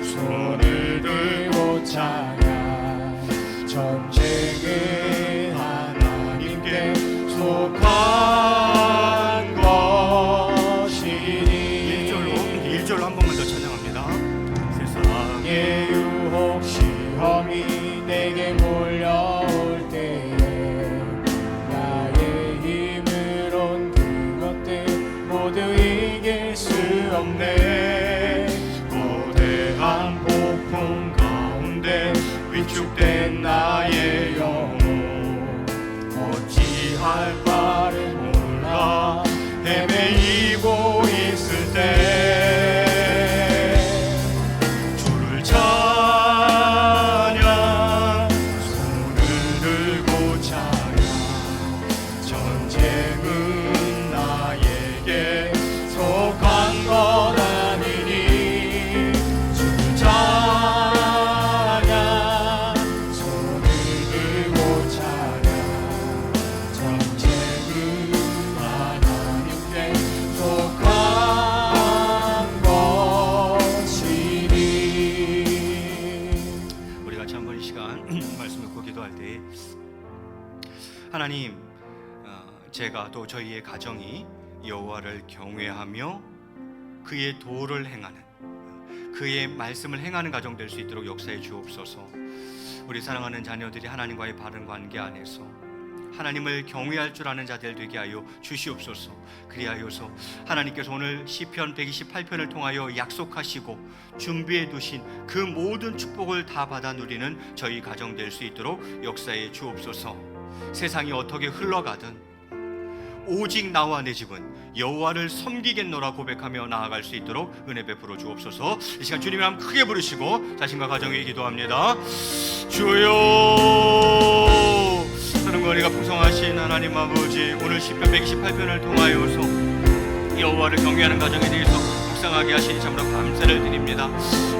손을 들고 찬양. 전쟁은 하나님께 속한 것이니. 1절로 한 번만 더 찬양합니다. 세상의 유혹 시험이 내게 몰려올 때에 나의 힘으론 그것들 모두 이길 수 없네. 거대한 폭풍 가운데 위축된 나의 영혼, 어찌할 바를 몰라 헤매이고 있을 때 주를 찬양, 손을 들고 찬양. 전쟁은 나에게 속한 것 아니니 주를 찬양, 손을 들고 찬양. 전쟁은 하나님께 속한 것이니. 우리 같이 한번 이 시간 말씀 듣고 기도할 때, 하나님, 제가 또 저희의 가정이 여호와를 경외하며 그의 도를 행하는, 그의 말씀을 행하는 가정 될 수 있도록 역사해 주옵소서. 우리 사랑하는 자녀들이 하나님과의 바른 관계 안에서 하나님을 경외할 줄 아는 자들 되게 하여 주시옵소서. 그리하여서 하나님께서 오늘 시편 128편을 통하여 약속하시고 준비해 두신 그 모든 축복을 다 받아 누리는 저희 가정 될 수 있도록 역사해 주옵소서. 세상이 어떻게 흘러가든 오직 나와 내 집은 여호와를 섬기겠노라 고백하며 나아갈 수 있도록 은혜 베풀어 주옵소서. 이 시간 주님의 이름 크게 부르시고 자신과 가정 위해 기도합니다. 주여, 하늘과 은혜가 풍성하신 하나님 아버지, 오늘 시편 128편을 통하여서 여호와를 경외하는 가정에 대해서 묵상하게 하시니 참으로 감사를 드립니다.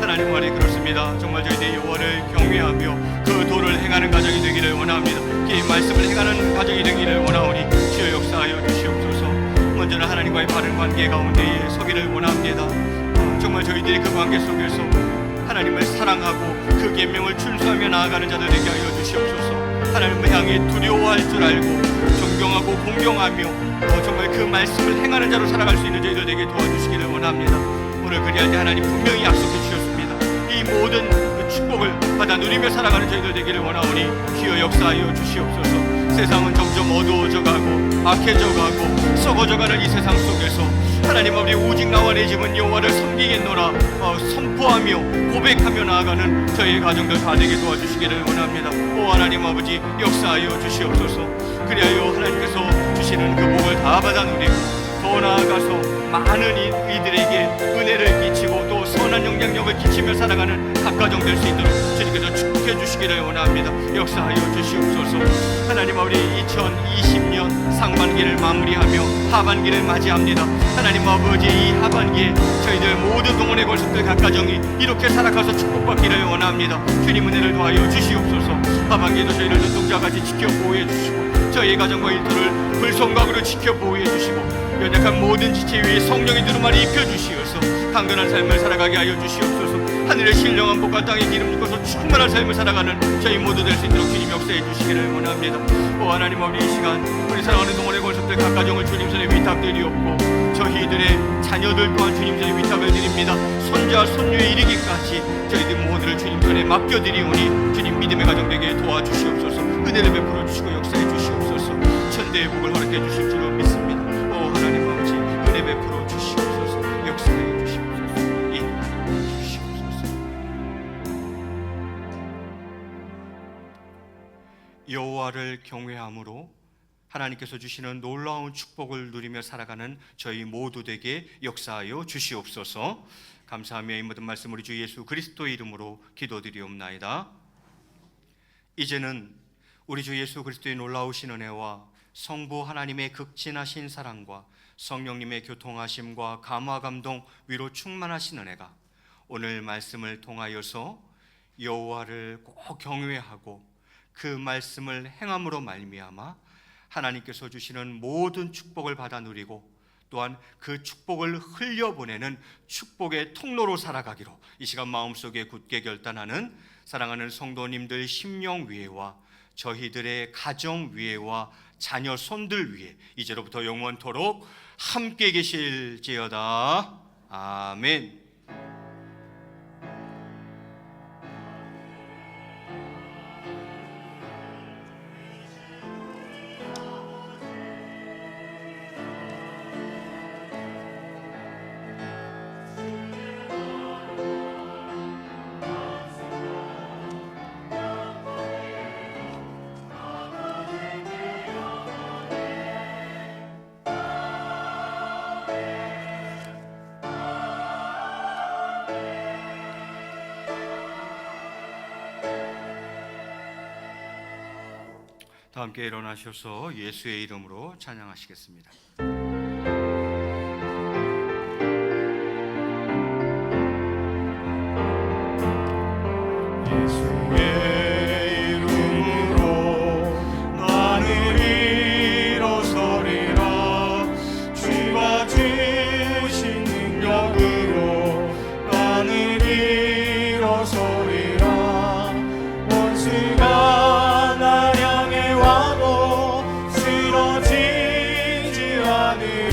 하나님 말이 그렇습니다. 정말 저희들이 여호와를 경외하며 그 도를 행하는 가정이 되기를 원합니다. 그 말씀을 행하는 가정이 되기를 원하오니 주여 역사하여 주시옵소서. 먼저는 하나님과의 바른 관계 가운데에 서기를 원합니다. 정말 저희들이 그 관계 속에서 하나님을 사랑하고 그 계명을 준수하며 나아가는 자들 되게 하여 주시옵소서. 하나님을 향해 두려워할 줄 알고 존경하고 공경하며 정말 그 말씀을 행하는 자로 살아갈 수 있는 저희들 되게 도와주시기를 원합니다. 오늘 그리할 때 하나님 분명히 약속해 주셨습니다. 이 모든 그 축복을 받아 누리며 살아가는 저희들 되기를 원하오니 주여 역사하여 주시옵소서. 세상은 점점 어두워져 가고 악해져 가고 썩어져 가는 이 세상 속에서 하나님 아버지, 오직 나와 내 집은 여호와를 섬기겠노라 선포하며 고백하며 나아가는 저희의 가정들 다 되게 도와주시기를 원합니다. 오 하나님 아버지, 역사하여 주시옵소서. 그리하여 하나님께서 주시는 그 복을 다 받아 누리고 더 나아가서 많은 이들에게 은혜를 끼치고 또 선한 영향력을 끼치며 살아가는 각 가정 될 수 있도록 주님께서 축복해 주시기를 원합니다. 역사하여 주시옵소서. 하나님 아버지, 2020년 상반기를 마무리하며 하반기를 맞이합니다. 하나님 아버지, 이 하반기에 저희들 모든 동원의 걸석들 각 가정이 이렇게 살아가서 축복받기를 원합니다. 주님 은혜를 더하여 주시옵소서. 하반기에도 저희를 눈동자같이 지켜 보호해 주시고 저희의 가정과 일터를 불성각으로 지켜 보호해 주시고 연약한 모든 지체 위에 성령의 두루마리 입혀주시어서 강건한 삶을 살아가게 하여 주시옵소서. 하늘의 신령한 복과 땅의 기름 붓고서 충만한 삶을 살아가는 저희 모두 될 수 있도록 주님 역사해 주시기를 원합니다. 오 하나님 아버지, 이 시간 우리 사랑하는 동원의 권속들 각 가정을 주님 손에 위탁드리옵고 저희들의 자녀들 또한 주님 손에 위탁을 드립니다. 손자 손녀에 이르기까지 저희들 모두를 주님 손에 맡겨드리오니 주님 믿음의 가정 되게 도와주시옵소서. 은혜를 베풀어 주시고 역사해 주시옵소서. 천대의 복을 허락해 주실 줄로 믿습니다. 오 하나님 아버지, 은혜 베풀어 주시옵소서. 역사해 주시옵소서. 인도해 주시옵소서. 여호와를 경외함으로 하나님께서 주시는 놀라운 축복을 누리며 살아가는 저희 모두 되게 역사하여 주시옵소서. 감사하며 이 모든 말씀 우리 주 예수 그리스도의 이름으로 기도드리옵나이다. 이제는 우리 주 예수 그리스도의 놀라우신 은혜와 성부 하나님의 극진하신 사랑과 성령님의 교통하심과 감화 감동 위로 충만하신 은혜가 오늘 말씀을 통하여서 여호와를 꼭 경외하고 그 말씀을 행함으로 말미암아 하나님께서 주시는 모든 축복을 받아 누리고 또한 그 축복을 흘려보내는 축복의 통로로 살아가기로 이 시간 마음속에 굳게 결단하는 사랑하는 성도님들 심령 위에와 저희들의 가정 위에와 자녀 손들 위에 이제로부터 영원토록 함께 계실지어다. 아멘. 다 함께 일어나셔서 예수의 이름으로 찬양하시겠습니다. 예수의 이름으로 나는 일어서리라. 주가 주신 능력으로 나는 일어서리라. 원수가 날 향해 와도 쓰러지지 않으리.